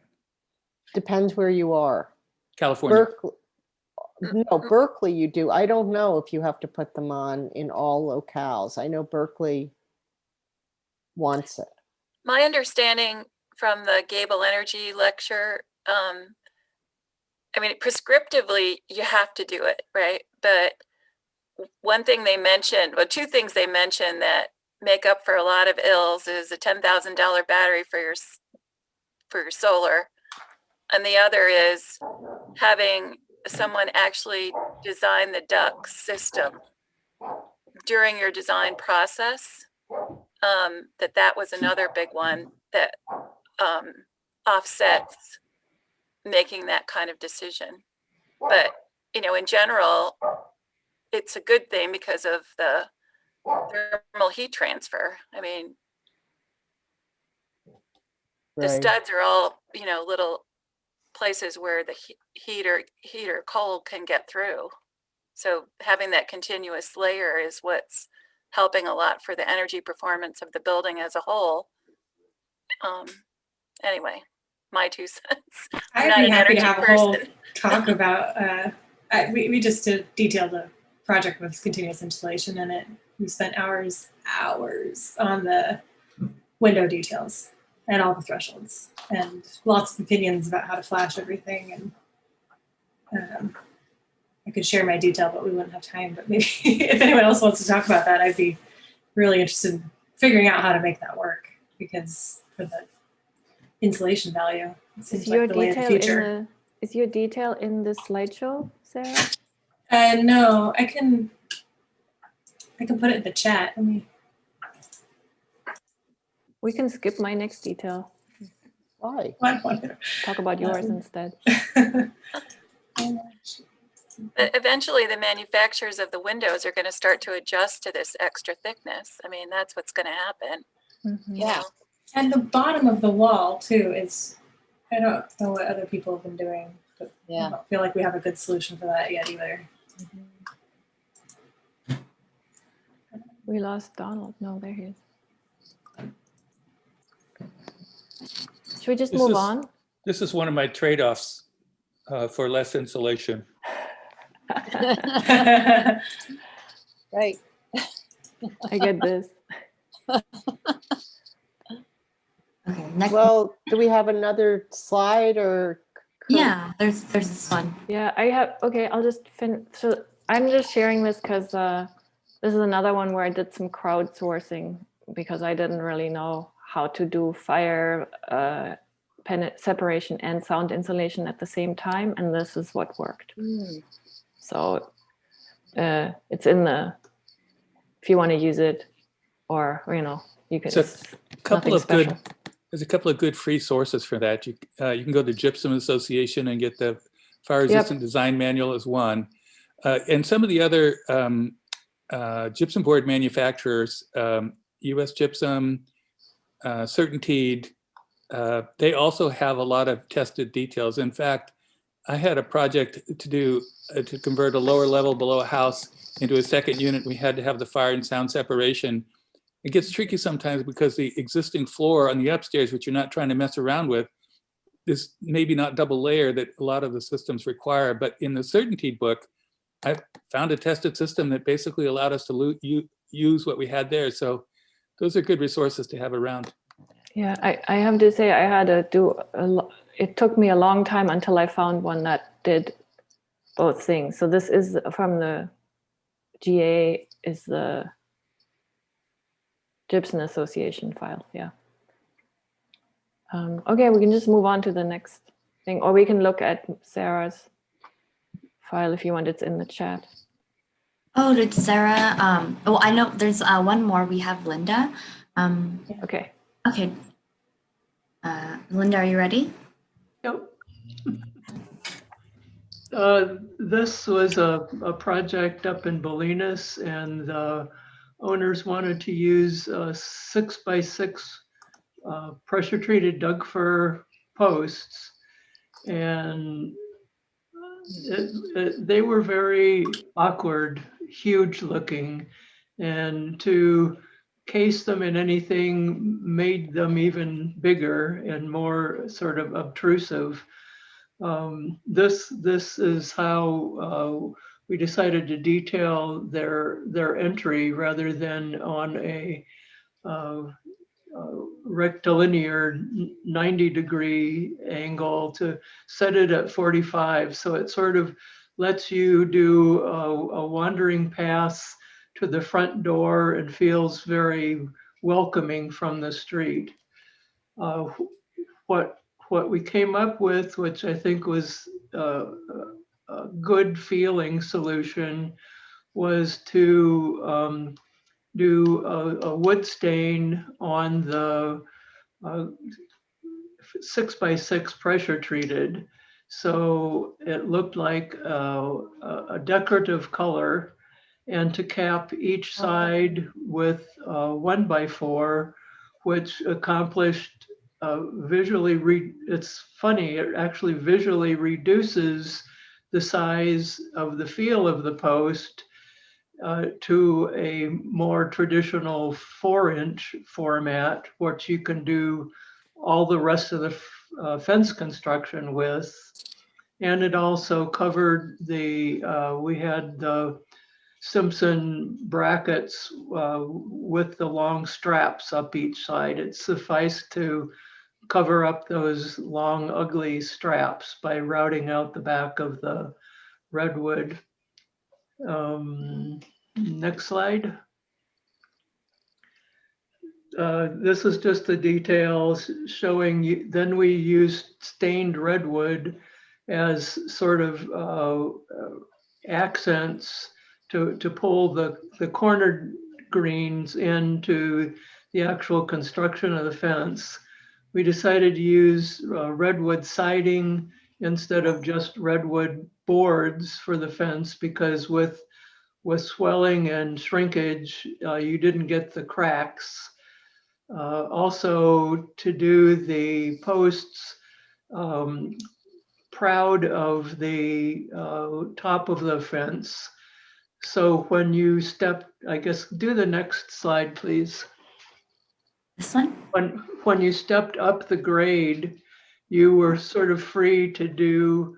Depends where you are. California. Berkeley, no, Berkeley you do. I don't know if you have to put them on in all locales. I know Berkeley wants it. My understanding from the Gable Energy lecture, I mean, prescriptively, you have to do it, right? But one thing they mentioned, well, two things they mentioned that make up for a lot of ills is a $10,000 battery for your solar. And the other is having someone actually design the duct system during your design process. That was another big one that offsets making that kind of decision. But, you know, in general, it's a good thing because of the thermal heat transfer. I mean, the Right. studs are all, you know, little places where the heat or cold can get through. So having that continuous layer is what's helping a lot for the energy performance of the building as a whole. Anyway, my 2 cents. I'm I'd not be an happy to energy have a whole person. talk about. We just detailed a project with continuous installation in it. We spent hours on the window details and all the thresholds, and lots of opinions about how to flash everything. And I could share my detail, but we wouldn't have time. But maybe if anyone else wants to talk about that, I'd be really interested in figuring out how to make that work, because for the insulation value, it seems Is like your the way of the detail future. is your detail in the slideshow, Sarah? No, I can put it in the chat. Let me. We can skip my next detail. Why? Talk about yours instead. But eventually, the manufacturers of the windows are going to start to adjust to this extra thickness. I mean, that's what's going to happen. Mhm. You know? And the bottom of the wall too is, I don't know what other people have been doing, but I don't feel like we have a good solution for that yet either. We lost Donald. No, there he is. Should we just This move is- on? This is one of my trade-offs for less insulation. Right. I get this. Okay, next. Well, do we have another slide or? Yeah, there's this one. Yeah, I have. Okay, I'll just finish. So I'm just sharing this because this is another one where I did some crowdsourcing because I didn't really know how to do fire separation and sound insulation at the same time, and this is what worked. So it's in the, if you want to use it, or you know, you can. So It's couple nothing of special. good, there's a couple of good free sources for that. You can go to Gypsum Association and get the fire resistant design manual as one. And some of the other gypsum board manufacturers, US Gypsum, Certainteed, they also have a lot of tested details. In fact, I had a project to do to convert a lower level below a house into a second unit. We had to have the fire and sound separation. It gets tricky sometimes because the existing floor on the upstairs, which you're not trying to mess around with, is maybe not double layer that a lot of the systems require. But in the Certainteed book, I found a tested system that basically allowed us to use what we had there. So those are good resources to have around. Yeah, I have to say I had to do it took me a long time until I found one that did both things. So this is from the GA, is the Gypsum Association file. Yeah. Okay, we can just move on to the next thing, or we can look at Sarah's file if you want. It's in the chat. Oh, did Sarah? Oh, I know there's one more. We have Linda. Okay. Okay. Linda, are you ready? Yep. This was a project up in Bolinas, and the owners wanted to use 6x6 pressure treated Doug fir posts, and they were very awkward, huge looking, and to case them in anything made them even bigger and more sort of obtrusive. This is how we decided to detail their entry rather than on a rectilinear 90-degree angle, to set it at 45. So it sort of lets you do a wandering path to the front door and feels very welcoming from the street. What we came up with, which I think was a good feeling solution, was to do a wood stain on the 6x6 pressure treated. So it looked like a decorative color, and to cap each side with 1x4, which accomplished visually, it's funny, it actually visually reduces the size of the feel of the post to a more traditional 4-inch format, which you can do all the rest of the fence construction with. And it also covered the, we had the Simpson brackets with the long straps up each side. It sufficed to cover up those long, ugly straps by routing out the back of the redwood. Next slide. This is just the details showing you. Then we used stained redwood as sort of accents to pull the cornered greens into the actual construction of the fence. We decided to use redwood siding instead of just redwood boards for the fence, because with swelling and shrinkage, you didn't get the cracks. Also, to do the posts proud of the top of the fence. So when you step, I guess, do the next slide, please. This one? When you stepped up the grade, you were sort of free to do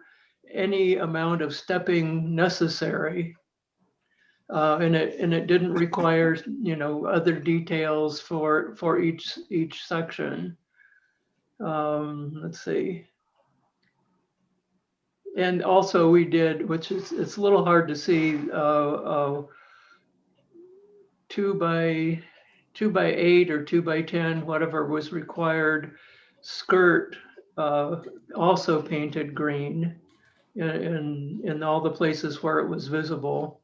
any amount of stepping necessary. And it didn't require, you know, other details for each section. Let's see. And also we did, which is, it's a little hard to see, 2x8 or 2x10, whatever was required, skirt, also painted green in all the places where it was visible.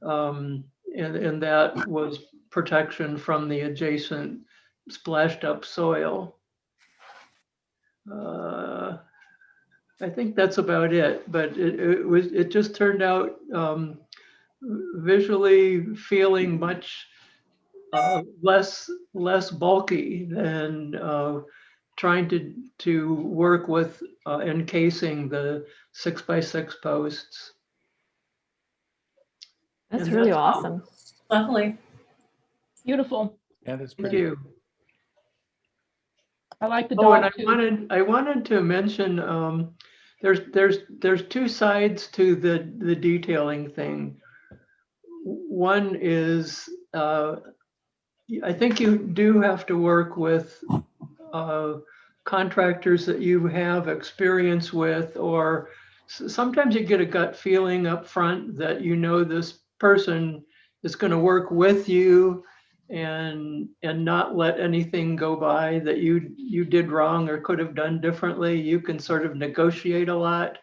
And that was protection from the adjacent splashed up soil. I think that's about it, but it just turned out visually feeling much less bulky than trying to work with encasing the 6x6 posts. That's And really that's all. awesome. Lovely. Beautiful. Yeah, that's Thank pretty. you. I like the Oh, and dog too. I wanted to mention there's two sides to the detailing thing. One is I think you do have to work with contractors that you have experience with, or sometimes you get a gut feeling up front that you know this person is going to work with you and not let anything go by that you did wrong or could have done differently. You can sort of negotiate a lot.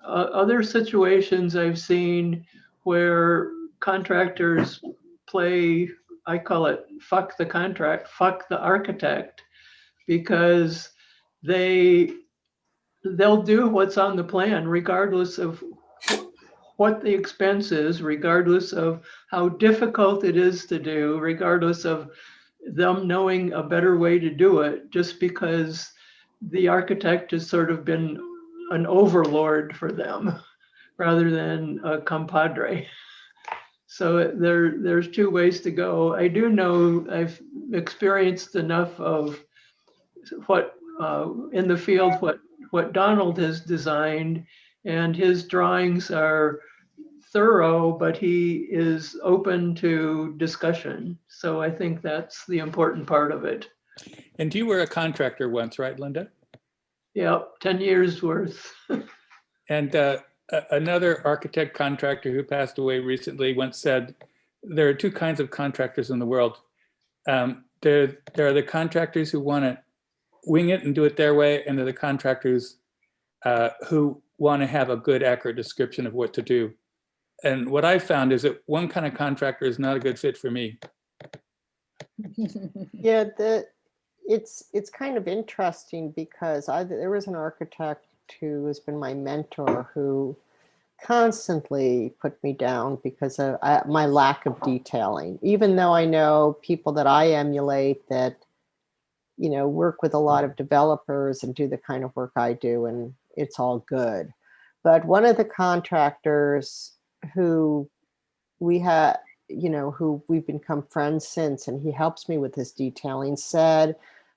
Other situations I've seen where contractors play, I call it fuck the contract, fuck the architect, because they'll do what's on the plan regardless of what the expense is, regardless of how difficult it is to do, regardless of them knowing a better way to do it just because the architect has sort of been an overlord for them rather than a compadre. So there's two ways to go. I do know I've experienced enough of what in the field, what Donald has designed, and his drawings are thorough, but he is open to discussion. So I think that's the important part of it. And you were a contractor once, right, Linda? Yeah, 10 years worth. And another architect contractor who passed away recently once said, there are two kinds of contractors in the world. There are the contractors who want to wing it and do it their way, and there are the contractors who want to have a good, accurate description of what to do. And what I found is that one kind of contractor is not a good fit for me. Yeah, it's kind of interesting because there was an architect who has been my mentor who constantly put me down because of my lack of detailing, even though I know people that I emulate that, you know, work with a lot of developers and do the kind of work I do, and it's all good. But one of the contractors who we had, you know, who we've become friends since, and he helps me with his detailing, said,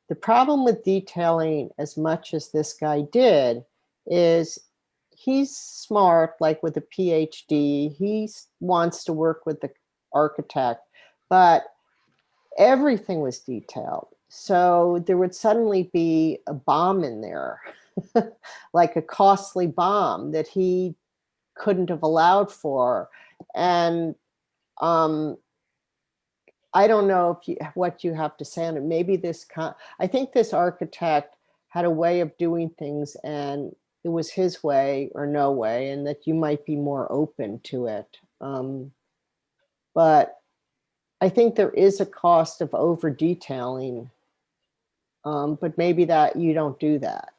the problem with detailing as much as this guy did is he's smart, like with a PhD, he wants to work with the architect, but everything was detailed. So there would suddenly be a bomb in there, like a costly bomb that he couldn't have allowed for. And I don't know if what you have to say on it. Maybe I think this architect had a way of doing things and it was his way or no way, and that you might be more open to it. But I think there is a cost of over detailing, but maybe that you don't do that.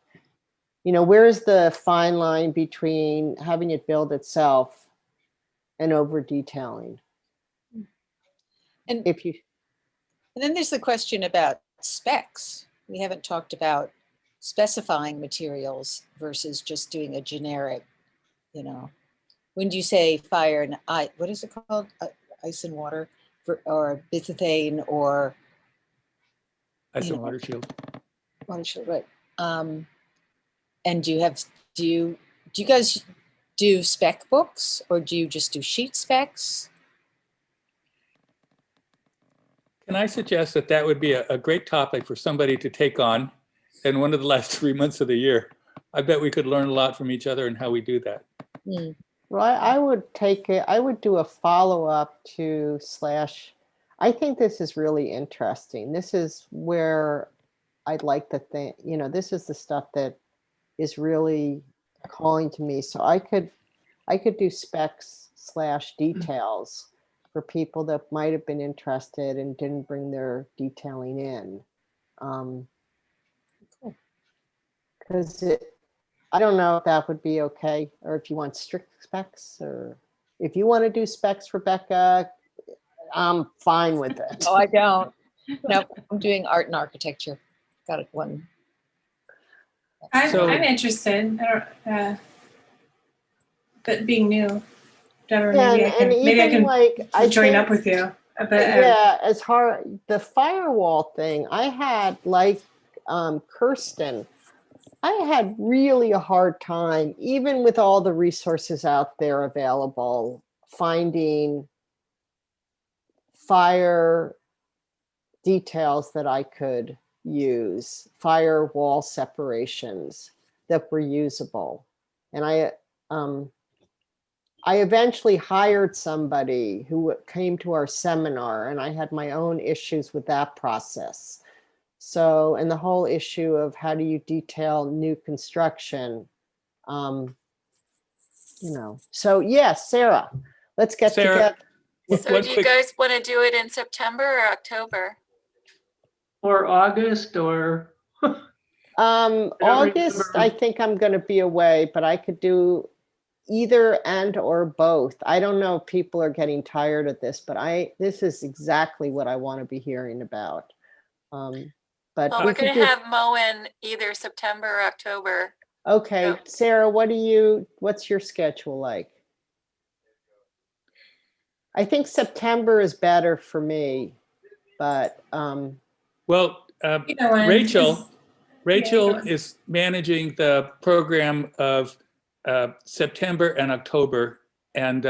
You know, where's the fine line between having it build itself and over detailing? And If you, And then there's the question about specs. We haven't talked about specifying materials versus just doing a generic, you know, when you say fire and ice, what is it called? Ice and water or benzethane or Ice and water shield. water shield, right. And do you guys do spec books or do you just do sheet specs? Can I suggest that that would be a great topic for somebody to take on in one of the last 3 months of the year? I bet we could learn a lot from each other and how we do that. well, I would take it, I would do a follow-up to / I think this is really interesting. This is where I'd like to think, you know, this is the stuff that is really calling to me. So I could do specs / details for people that might have been interested and didn't bring their detailing in. Because I don't know if that would be okay, or if you want strict specs, or if you want to do specs, Rebecca, I'm fine with it. Oh, I don't. No, I'm doing art and architecture. Got it one. I'm interested. But being new, Deborah, maybe I can like join up with you. But yeah, as hard the firewall thing, I had like Kirsten, I had really a hard time, even with all the resources out there available, finding fire details that I could use, firewall separations that were usable. And I eventually hired somebody who came to our seminar, and I had my own issues with that process. So, and the whole issue of how do you detail new construction, you know. So yes, Sarah, let's get Sarah, together. So do you guys want to do it in September or October? Or August or? August, I think I'm going to be away, but I could do either and or both. I don't know if people are getting tired of this, but this is exactly what I want to be hearing about. But Well, we we're could going do, to have Moen either September or October. okay, so- Sarah, what's your schedule like? I think September is better for me, but, Well, Either one. Rachel either one. is managing the program of September and October, and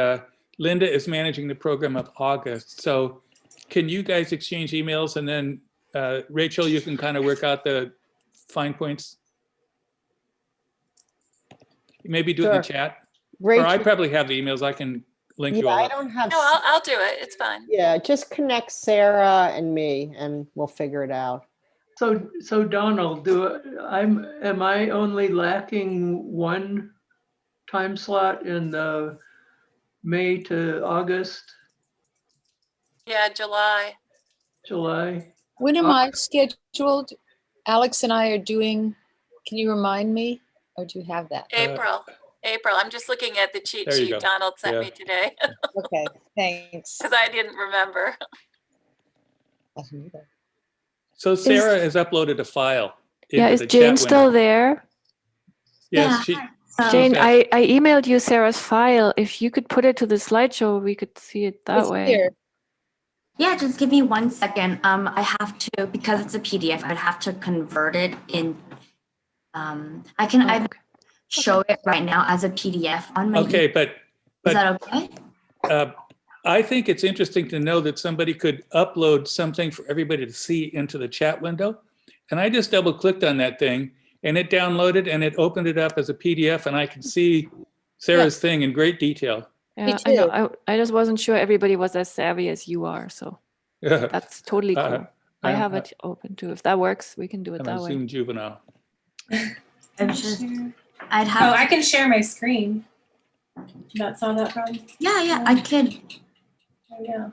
Linda is managing the program of August. So can you guys exchange emails, and then Rachel, you can kind of work out the fine points? Maybe do it in the Sure. chat. Or I Rachel, probably have the emails. I can link you yeah, all I up. don't have, No, I'll do it. It's fine. yeah, just connect Sarah and me and we'll figure it out. So Donald, am I only lacking one time slot in May to August, Yeah, July. July? When am I scheduled? Alex and I are doing, can you remind me? Or do you have that? April. I'm just looking at the cheat There you sheet go. Donald sent Yeah. me today Okay, thanks. because I didn't remember. So Sarah has uploaded a file Yeah, into is the Jane chat still window. there? Yes, Yeah. Oh, Jane, that- I emailed you Sarah's file. If you could put it to the slideshow, we could see it that It's way. here. Yeah, just give me 1 second. I have to, because it's a PDF, I'd have to convert it in. I can Oh, either okay. show it right now as a PDF on my. Okay, but Is that okay? I think it's interesting to know that somebody could upload something for everybody to see into the chat window. And I just double clicked on that thing and it downloaded and it opened it up as a PDF and I could see Sarah's thing in great detail. Yeah, Me I know. I just wasn't sure everybody was as savvy as you are. So that's totally cool. I have it open too. If that works, we can do it I'm that a way. Zoom juvenile. I'm just, I'd Oh, have. I can share my screen. That's not that problem. Yeah, I could. Yeah,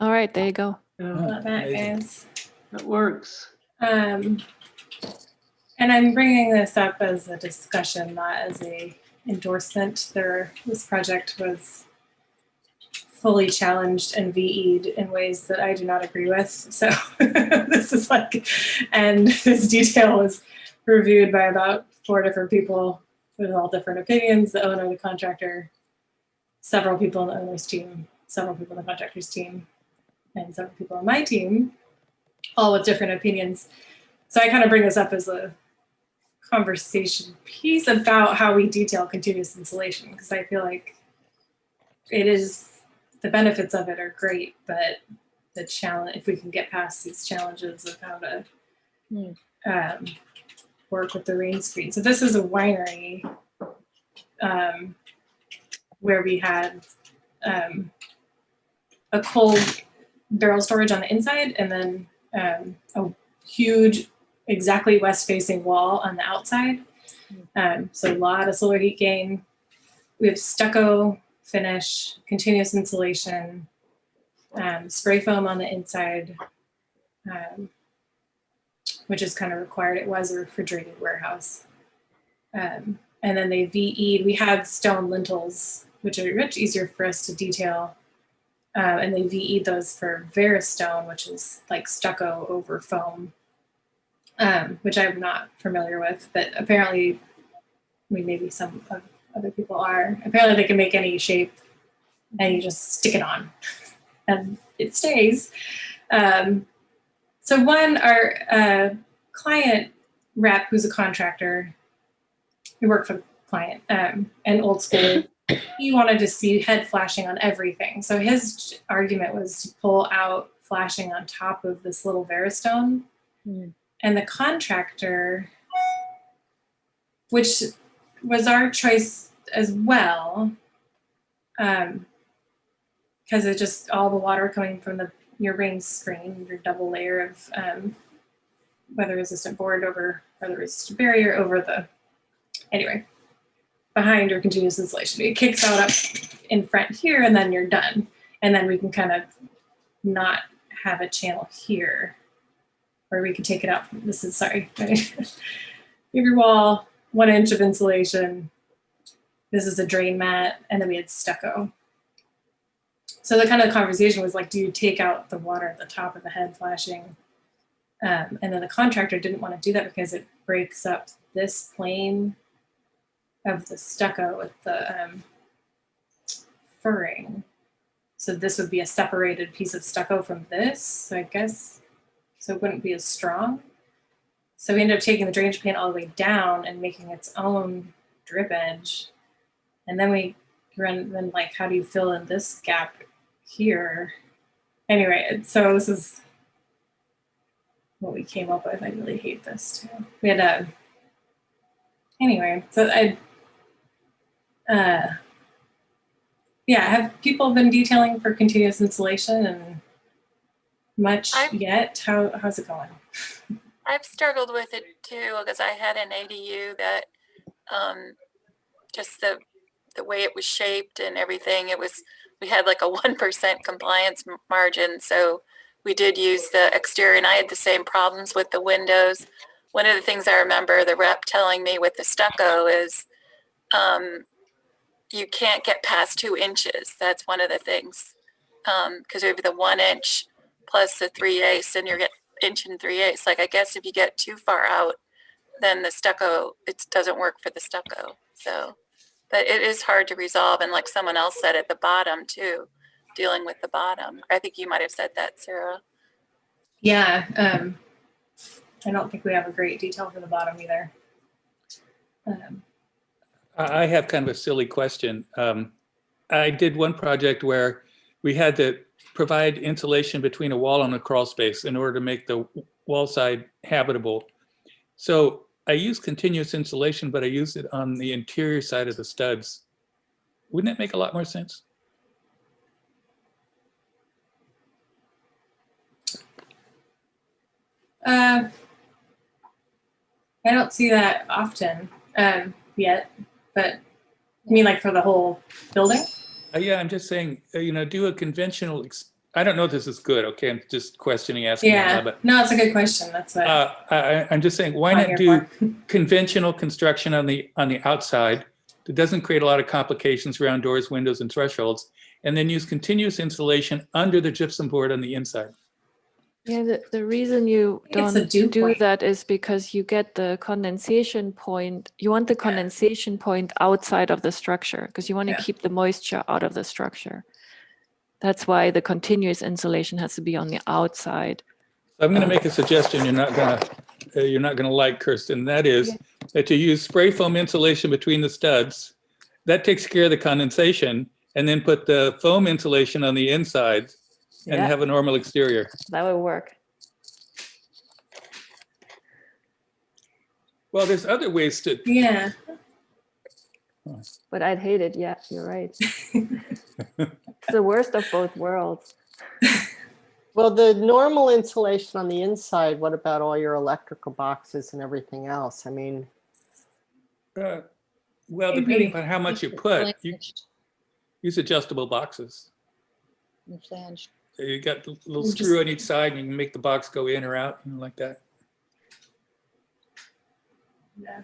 All right, there you go. Yeah, not that, amazing. guys. that works. And I'm bringing this up as a discussion, not as a endorsement. This project was fully challenged and VE'd in ways that I do not agree with. So this is and this detail was reviewed by about 4 different people with all different opinions, the owner, the contractor, several people on the owner's team, several people on the contractor's team, and several people on my team, all with different opinions. So I kind of bring this up as a conversation piece about how we detail continuous insulation, because I feel like the benefits of it are great, but the challenge, if we can get past these challenges of how to work with the rain screen. So this is a winery where we had a cold barrel storage on the inside and then a huge, exactly west-facing wall on the outside. So a lot of solar heat gain. We have stucco finish, continuous insulation, spray foam on the inside, which is kind of required. It was a refrigerated warehouse. And then they VE'd. We had stone lintels, which are much easier for us to detail. And they VE'd those for Veristone, which is like stucco over foam, which I'm not familiar with, but apparently, maybe some other people are. Apparently they can make any shape and you just stick it on and it stays. So our client rep, who's a contractor, we work for the client, and old school, he wanted to see head flashing on everything. So his argument was to pull out flashing on top of this little Veristone. And the contractor, which was our choice as well, because it's just all the water coming from your rain screen, your double layer of weather resistant board over weather resistant barrier over behind your continuous insulation. It kicks out up in front here and then you're done. And then we can kind of not have a channel here where we can take it out. This is, sorry. Give your wall 1 inch of insulation. This is a drain mat, and then we had stucco. So the kind of conversation was like, do you take out the water at the top of the head flashing And then the contractor didn't want to do that because it breaks up this plane of the stucco with the furring. So this would be a separated piece of stucco from this, so I guess, so it wouldn't be as strong. So we ended up taking the drainage pan all the way down and making its own drip edge. And then we run, then like, how do you fill in this gap here? Anyway, so this is what we came up with. I really hate this too. We had a, anyway, so yeah, have people been detailing for continuous insulation and much yet? How's it going? I've struggled with it too because I had an ADU that just the way it was shaped and everything, we had like a 1% compliance margin. So we did use the exterior, and I had the same problems with the windows. One of the things I remember the rep telling me with the stucco is you can't get past 2 inches. That's one of the things. Because we have the 1 inch plus the 3/8, and you're getting 1 3/8 inches. Like, I guess if you get too far out, then the stucco, it doesn't work for the stucco. So, but it is hard to resolve. And like someone else said at the bottom too, dealing with the bottom. I think you might have said that, Sarah. Yeah, I don't think we have a great detail for the bottom either. I have kind of a silly question. I did one project where we had to provide insulation between a wall and a crawl space in order to make the wall side habitable. So I used continuous insulation, but I used it on the interior side of the studs. Wouldn't that make a lot more sense? I don't see that often yet, but you mean like for the whole building? Yeah, I'm just saying, do a conventional, I don't know if this is good, okay? I'm just questioning, asking. Yeah, but, no, it's a good question. That's what I'm just saying, why I'm not do here conventional construction on the outside that doesn't create a lot of complications around doors, windows, and thresholds, and then use continuous insulation under the gypsum board on the inside? Yeah, the reason you don't do that is because you get the condensation point. You want the condensation point outside of the structure because you want to keep the moisture out of the structure. That's why the continuous insulation has to be on the outside. I'm going to make a suggestion you're not going to like, Kirsten. That is that you use spray foam insulation between the studs. That takes care of the condensation, and then put the foam insulation on the inside and have a normal exterior. That would work. Well, there's other ways to. Yeah. But I'd hate it. Yeah, you're right. It's the worst of both worlds. Well, the normal insulation on the inside, what about all your electrical boxes and everything else? I mean. Well, depending upon how much you put, you use adjustable boxes. Flanged. So you got a little screw on each side, and you can make the box go in or out, like that. Yeah.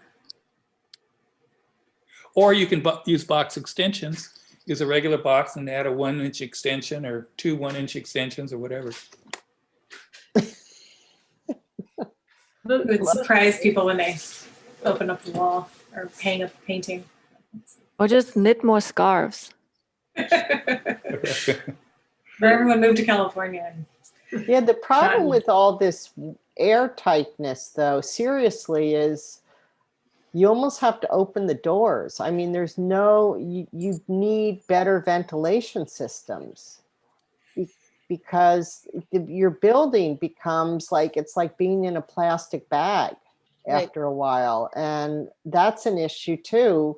Or you can use box extensions. Use a regular box and add a 1 inch extension or 2 1 inch extensions or whatever. It would surprise people when they open up the wall or hang up the painting. Or just knit more scarves. Everyone moved to California. Yeah, the problem with all this air tightness, though, seriously, is you almost have to open the doors. I mean, there's you need better ventilation systems because your building becomes like, it's like being in a plastic bag after a while. And that's an issue too.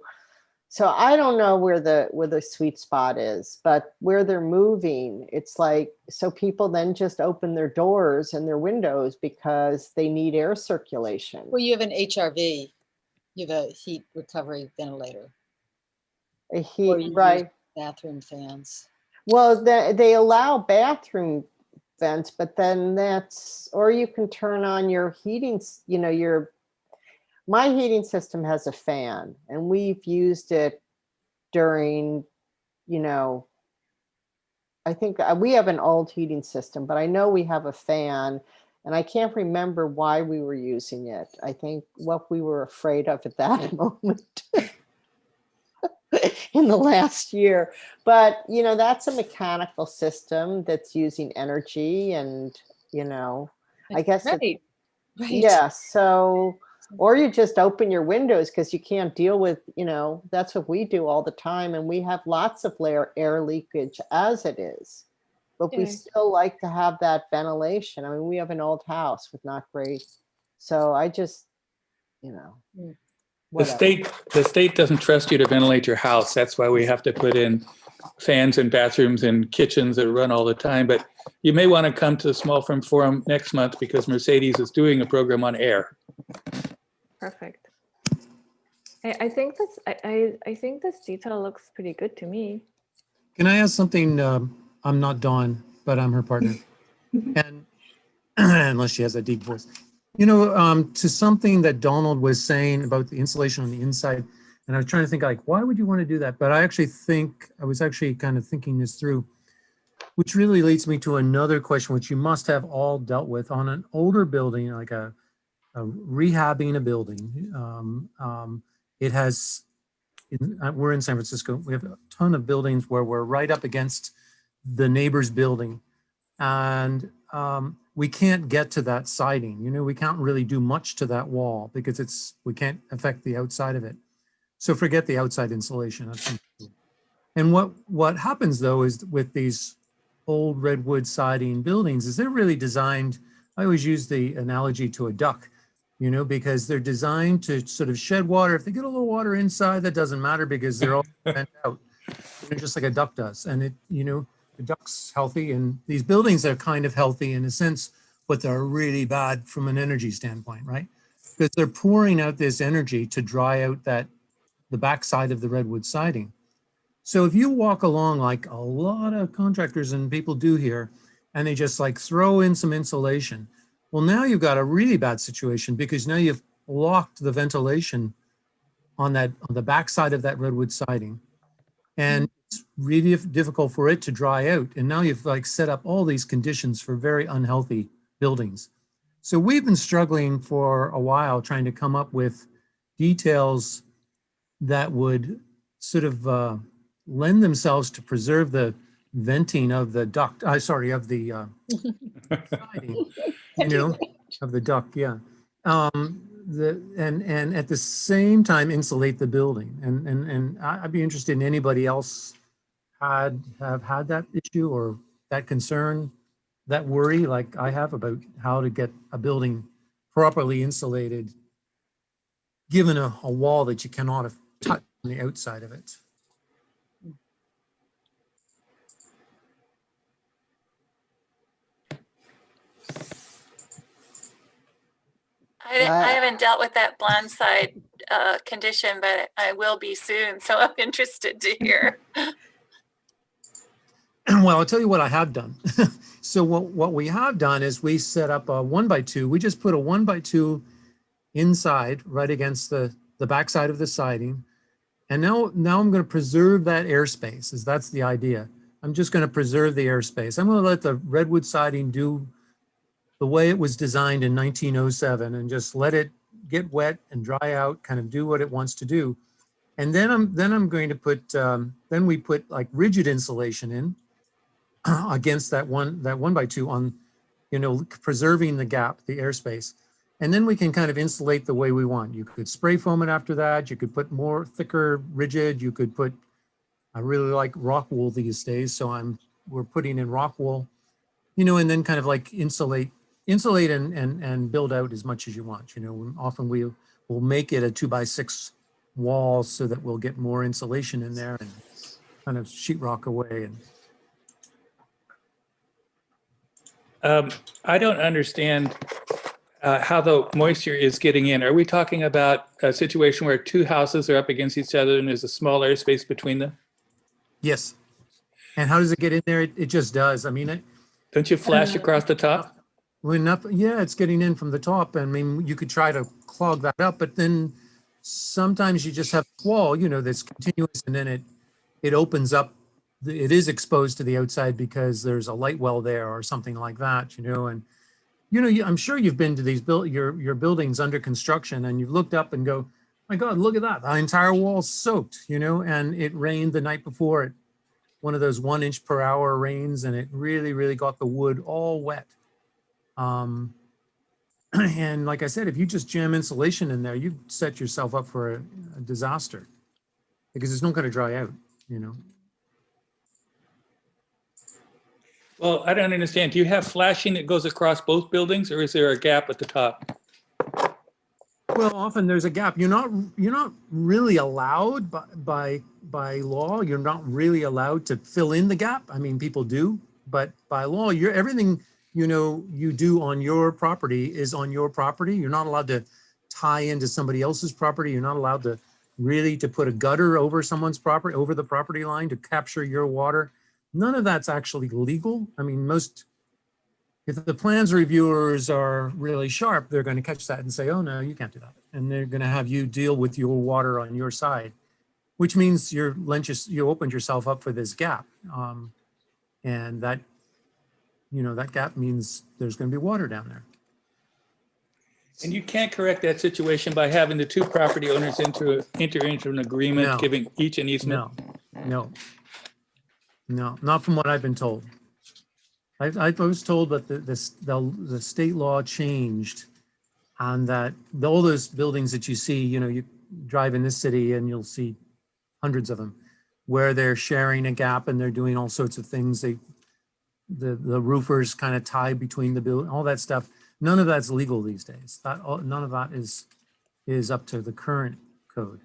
So I don't know where the sweet spot is, but where they're moving, it's like, so people then just open their doors and their windows because they need air circulation. Well, you have an HRV. You have a heat recovery ventilator. A heat, right. Bathroom fans. Well, they allow bathroom vents, but then or you can turn on your heating, my heating system has a fan, and we've used it during, I think we have an old heating system, but I know we have a fan, And I can't remember why we were using it. I think what we were afraid of at that moment in the last year. But, you know, that's a mechanical system that's using energy and, you know, I guess, Right, right. yeah. So, or you just open your windows because you can't deal with, you know, that's what we do all the time. And we have lots of air leakage as it is. But we Yeah. still like to have that ventilation. I mean, we have an old house with not great. So I just, you know, Mm. whatever. The state doesn't trust you to ventilate your house. That's why we have to put in fans in bathrooms and kitchens that run all the time. But you may want to come to the Small Firm Forum next month because Mercedes is doing a program on air. Perfect. I think that's, I think this detail looks pretty good to me. Can I ask something? I'm not Dawn, but I'm her partner. And unless she has a deep voice. You know, to something that Donald was saying about the insulation on the inside, and I was trying to think like, why would you want to do that? But I actually think, I was actually kind of thinking this through, which really leads me to another question, which you must have all dealt with on an older building, like a rehabbing a building. It has, we're in San Francisco, we have a ton of buildings where we're right up against the neighbor's building. And we can't get to that siding. You know, we can't really do much to that wall because we can't affect the outside of it. So forget the outside insulation. And what happens though is with these old redwood siding buildings is they're really designed, I always use the analogy to a duck, you know, because they're designed to sort of shed water. If they get a little water inside, that doesn't matter because they're all vent out, you know, just like a duck does. And it, you know, the duck's healthy and these buildings are kind of healthy in a sense, but they're really bad from an energy standpoint, right? Because they're pouring out this energy to dry out the backside of the redwood siding. So if you walk along like a lot of contractors and people do here, and they just like throw in some insulation, well, now you've got a really bad situation because now you've blocked the ventilation on the backside of that redwood siding. And it's really difficult for it to dry out. And now you've like set up all these conditions for very unhealthy buildings. So we've been struggling for a while trying to come up with details that would sort of lend themselves to preserve the venting of the duct, of the siding, you know, of the duct, yeah. And at the same time insulate the building. And I'd be interested in anybody else have had that issue or that concern, that worry like I have about how to get a building properly insulated, given a wall that you cannot touch on the outside of it. I haven't dealt with that blind side condition, but I will be soon. So I'm interested to hear. Well, I'll tell you what I have done. So what we have done is we set up a 1x2. We just put a 1x2 inside right against the backside of the siding. And now I'm going to preserve that airspace, as that's the idea. I'm just going to preserve the airspace. I'm going to let the redwood siding do the way it was designed in 1907 and just let it get wet and dry out, kind of do what it wants to do. And then I'm going to put, then we put like rigid insulation in against that 1x2 on, you know, preserving the gap, the airspace. And then we can kind of insulate the way we want. You could spray foam it after that. You could put more thicker rigid. You could put, I really like rock wool these days. So we're putting in rock wool, you know, and then kind of like insulate and build out as much as you want. You know, often we'll make it a 2x6 wall so that we'll get more insulation in there and kind of sheetrock away. And I don't understand how the moisture is getting in. Are we talking about a situation where two houses are up against each other and there's a small airspace between them? Yes. And how does it get in there? It just does. I mean, don't you flash across the top? Yeah, it's getting in from the top. I mean, you could try to clog that up, but then sometimes you just have a wall, you know, that's continuous, and then it opens up. It is exposed to the outside because there's a light well there or something like that, you know, and you know, I'm sure you've been to these your buildings under construction, and you've looked up and go, my God, look at that. The entire wall's soaked, you know, and it rained the night before, it one of those 1 inch per hour rains, and it really, really got the wood all wet. And like I said, if you just jam insulation in there, you set yourself up for a disaster, because it's not going to dry out, you know. Well, I don't understand. Do you have flashing that goes across both buildings, or is there a gap at the top? Well, often there's a gap. You're not really allowed by law. You're not really allowed to fill in the gap. I mean, people do, but by law, everything, you know, you do on your property is on your property. You're not allowed to tie into somebody else's property. You're not allowed to really to put a gutter over someone's property, over the property line to capture your water. None of that's actually legal. I mean, if the plans reviewers are really sharp, they're going to catch that and say, oh, no, you can't do that. And they're going to have you deal with your water on your side, which means you opened yourself up for this gap. And that, you know, that gap means there's going to be water down there. And you can't correct that situation by having the two property owners enter into an agreement, No. giving each an easement? No, not from what I've been told. I was told that the state law changed, and that all those buildings that you see, you know, you drive in this city and you'll see hundreds of them where they're sharing a gap and they're doing all sorts of things. The roofers kind of tie between the building, all that stuff. None of that's legal these days. None of that is up to the current code.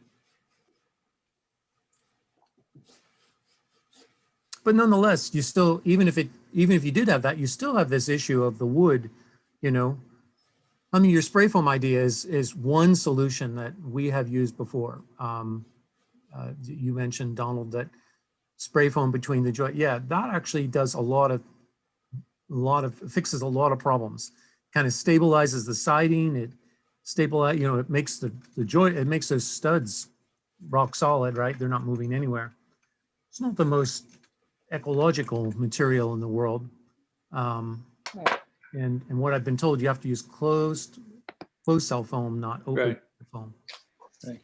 But nonetheless, you still, even if you did have that, you still have this issue of the wood, you know. I mean, your spray foam idea is one solution that we have used before. You mentioned, Donald, that spray foam between the joint. Yeah, that actually does fixes a lot of problems. Kind of stabilizes the siding. It makes the joint, it makes those studs rock solid, right? They're not moving anywhere. It's not the most ecological material in the world. Right. And what I've been told, you have to use closed cell foam, not open foam. Right.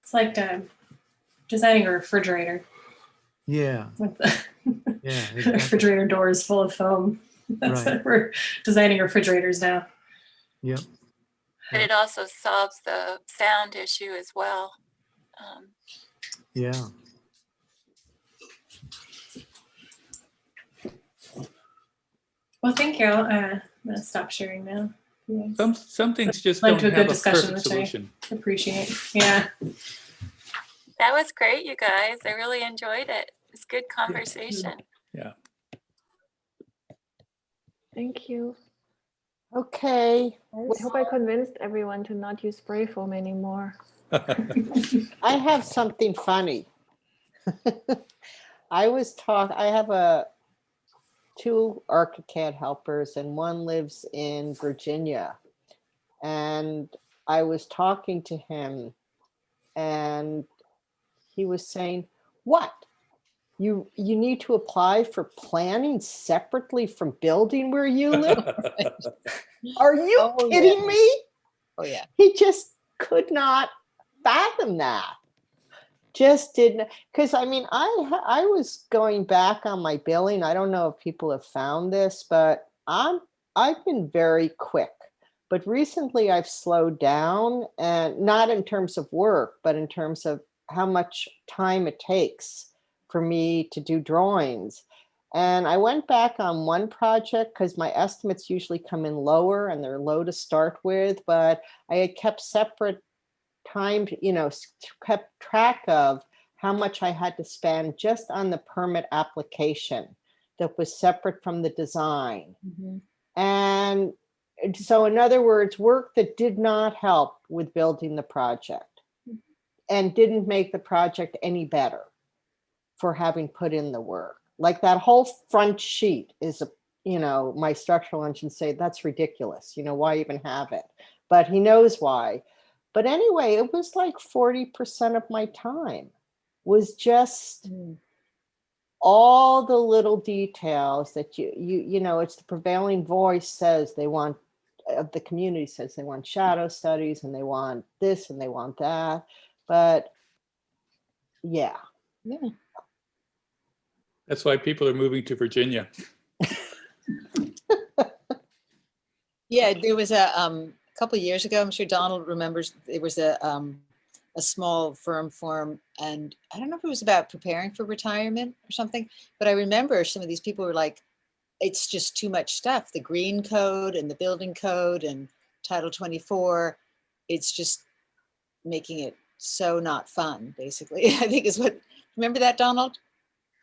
It's like designing a refrigerator. Yeah. With the Yeah. the Exactly. refrigerator door is full of foam. That's Right. what we're designing refrigerators now. Yep. But it also solves the sound issue as well. Yeah. Well, thank you. I'm gonna stop sharing now. Yeah. Some things just Led don't to a good have a discussion, perfect which I solution. appreciate. Yeah. That was great, you guys. I really enjoyed it. It's good conversation. Yeah. Thank you. Okay. I hope I convinced everyone to not use spray foam anymore. I have something funny. I have two ArchiCAD helpers, and one lives in Virginia. And I was talking to him, and he was saying, what? You need to apply for planning separately from building where you live? Are you Oh, kidding yeah. me? Oh, yeah. He just could not fathom that. Just didn't, because I mean, I was going back on my billing. I don't know if people have found this, but I've been very quick. But recently I've slowed down, and not in terms of work, but in terms of how much time it takes for me to do drawings. And I went back on one project because my estimates usually come in lower and they're low to start with, but I had kept separate time, kept track of how much I had to spend just on the permit application that was separate from the design. Mhm. And so in other words, work that did not help with building the project and didn't make the project any better for having put in the work. Like that whole front sheet is, my structural engineer say that's ridiculous. Why even have it? But he knows why. But anyway, it was like 40% of my time was just all the little details that you know, it's the prevailing voice says they want, of the community says they want shadow studies and they want this and they want that. But yeah. Yeah. That's why people are moving to Virginia. Yeah, there was a couple of years ago, I'm sure Donald remembers, there was a small firm form, and I don't know if it was about preparing for retirement or something, but I remember some of these people were like, it's just too much stuff. The green code and the building code and Title 24, it's just making it so not fun, basically. I think is what, remember that, Donald?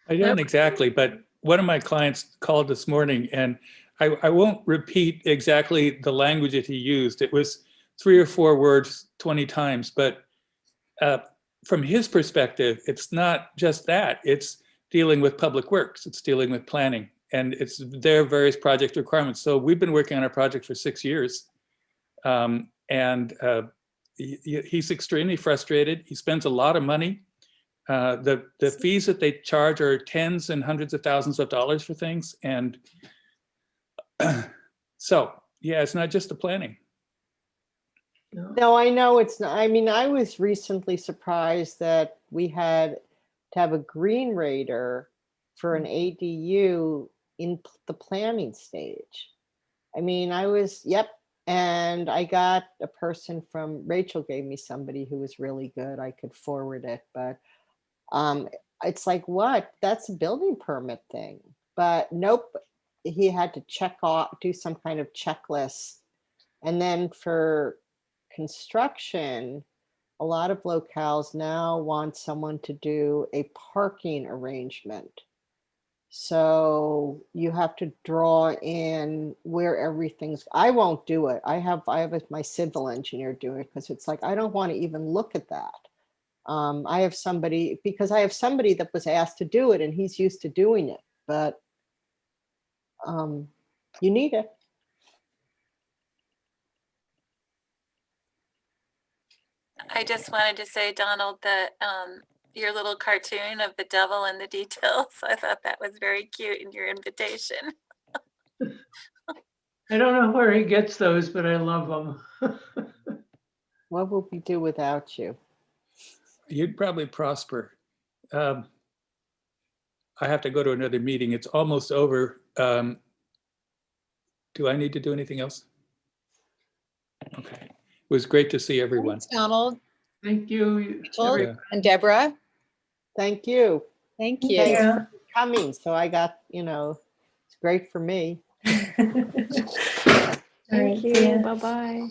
I don't exactly, but one of my clients called this morning, and I won't repeat exactly the language that he used. It was 3 or 4 words 20 times, but from his perspective, it's not just that. It's dealing with public works. It's dealing with planning, and it's their various project requirements. So we've been working on our project for 6 years, and he's extremely frustrated. He spends a lot of money. The fees that they charge are tens and hundreds of thousands of dollars for things. And so, yeah, it's not just the planning. No, I know it's not. I mean, I was recently surprised that we had to have a green raider for an ADU in the planning stage. I mean, I was, yep. And I got a person from, Rachel gave me somebody who was really good. I could forward it, but it's like, what? That's a building permit thing. But nope, he had to check off, do some kind of checklist. And then for construction, a lot of locales now want someone to do a parking arrangement. So you have to draw in where everything's, I won't do it. I have my civil engineer do it because it's like, I don't want to even look at that. I have somebody, because I have somebody that was asked to do it and he's used to doing it, but you need it. I just wanted to say, Donald, that your little cartoon of the devil and the details, I thought that was very cute in your invitation. I don't know where he gets those, but I love them. What would we do without you? You'd probably prosper. I have to go to another meeting. It's almost over. Do I need to do anything else? Okay. It was great to see everyone. Thanks, Donald. Thank you. Rachel and Deborah. Thank you. Thank you. Thanks for coming. So I got, you know, it's great for me. All right, Thank see you. ya. Bye-bye.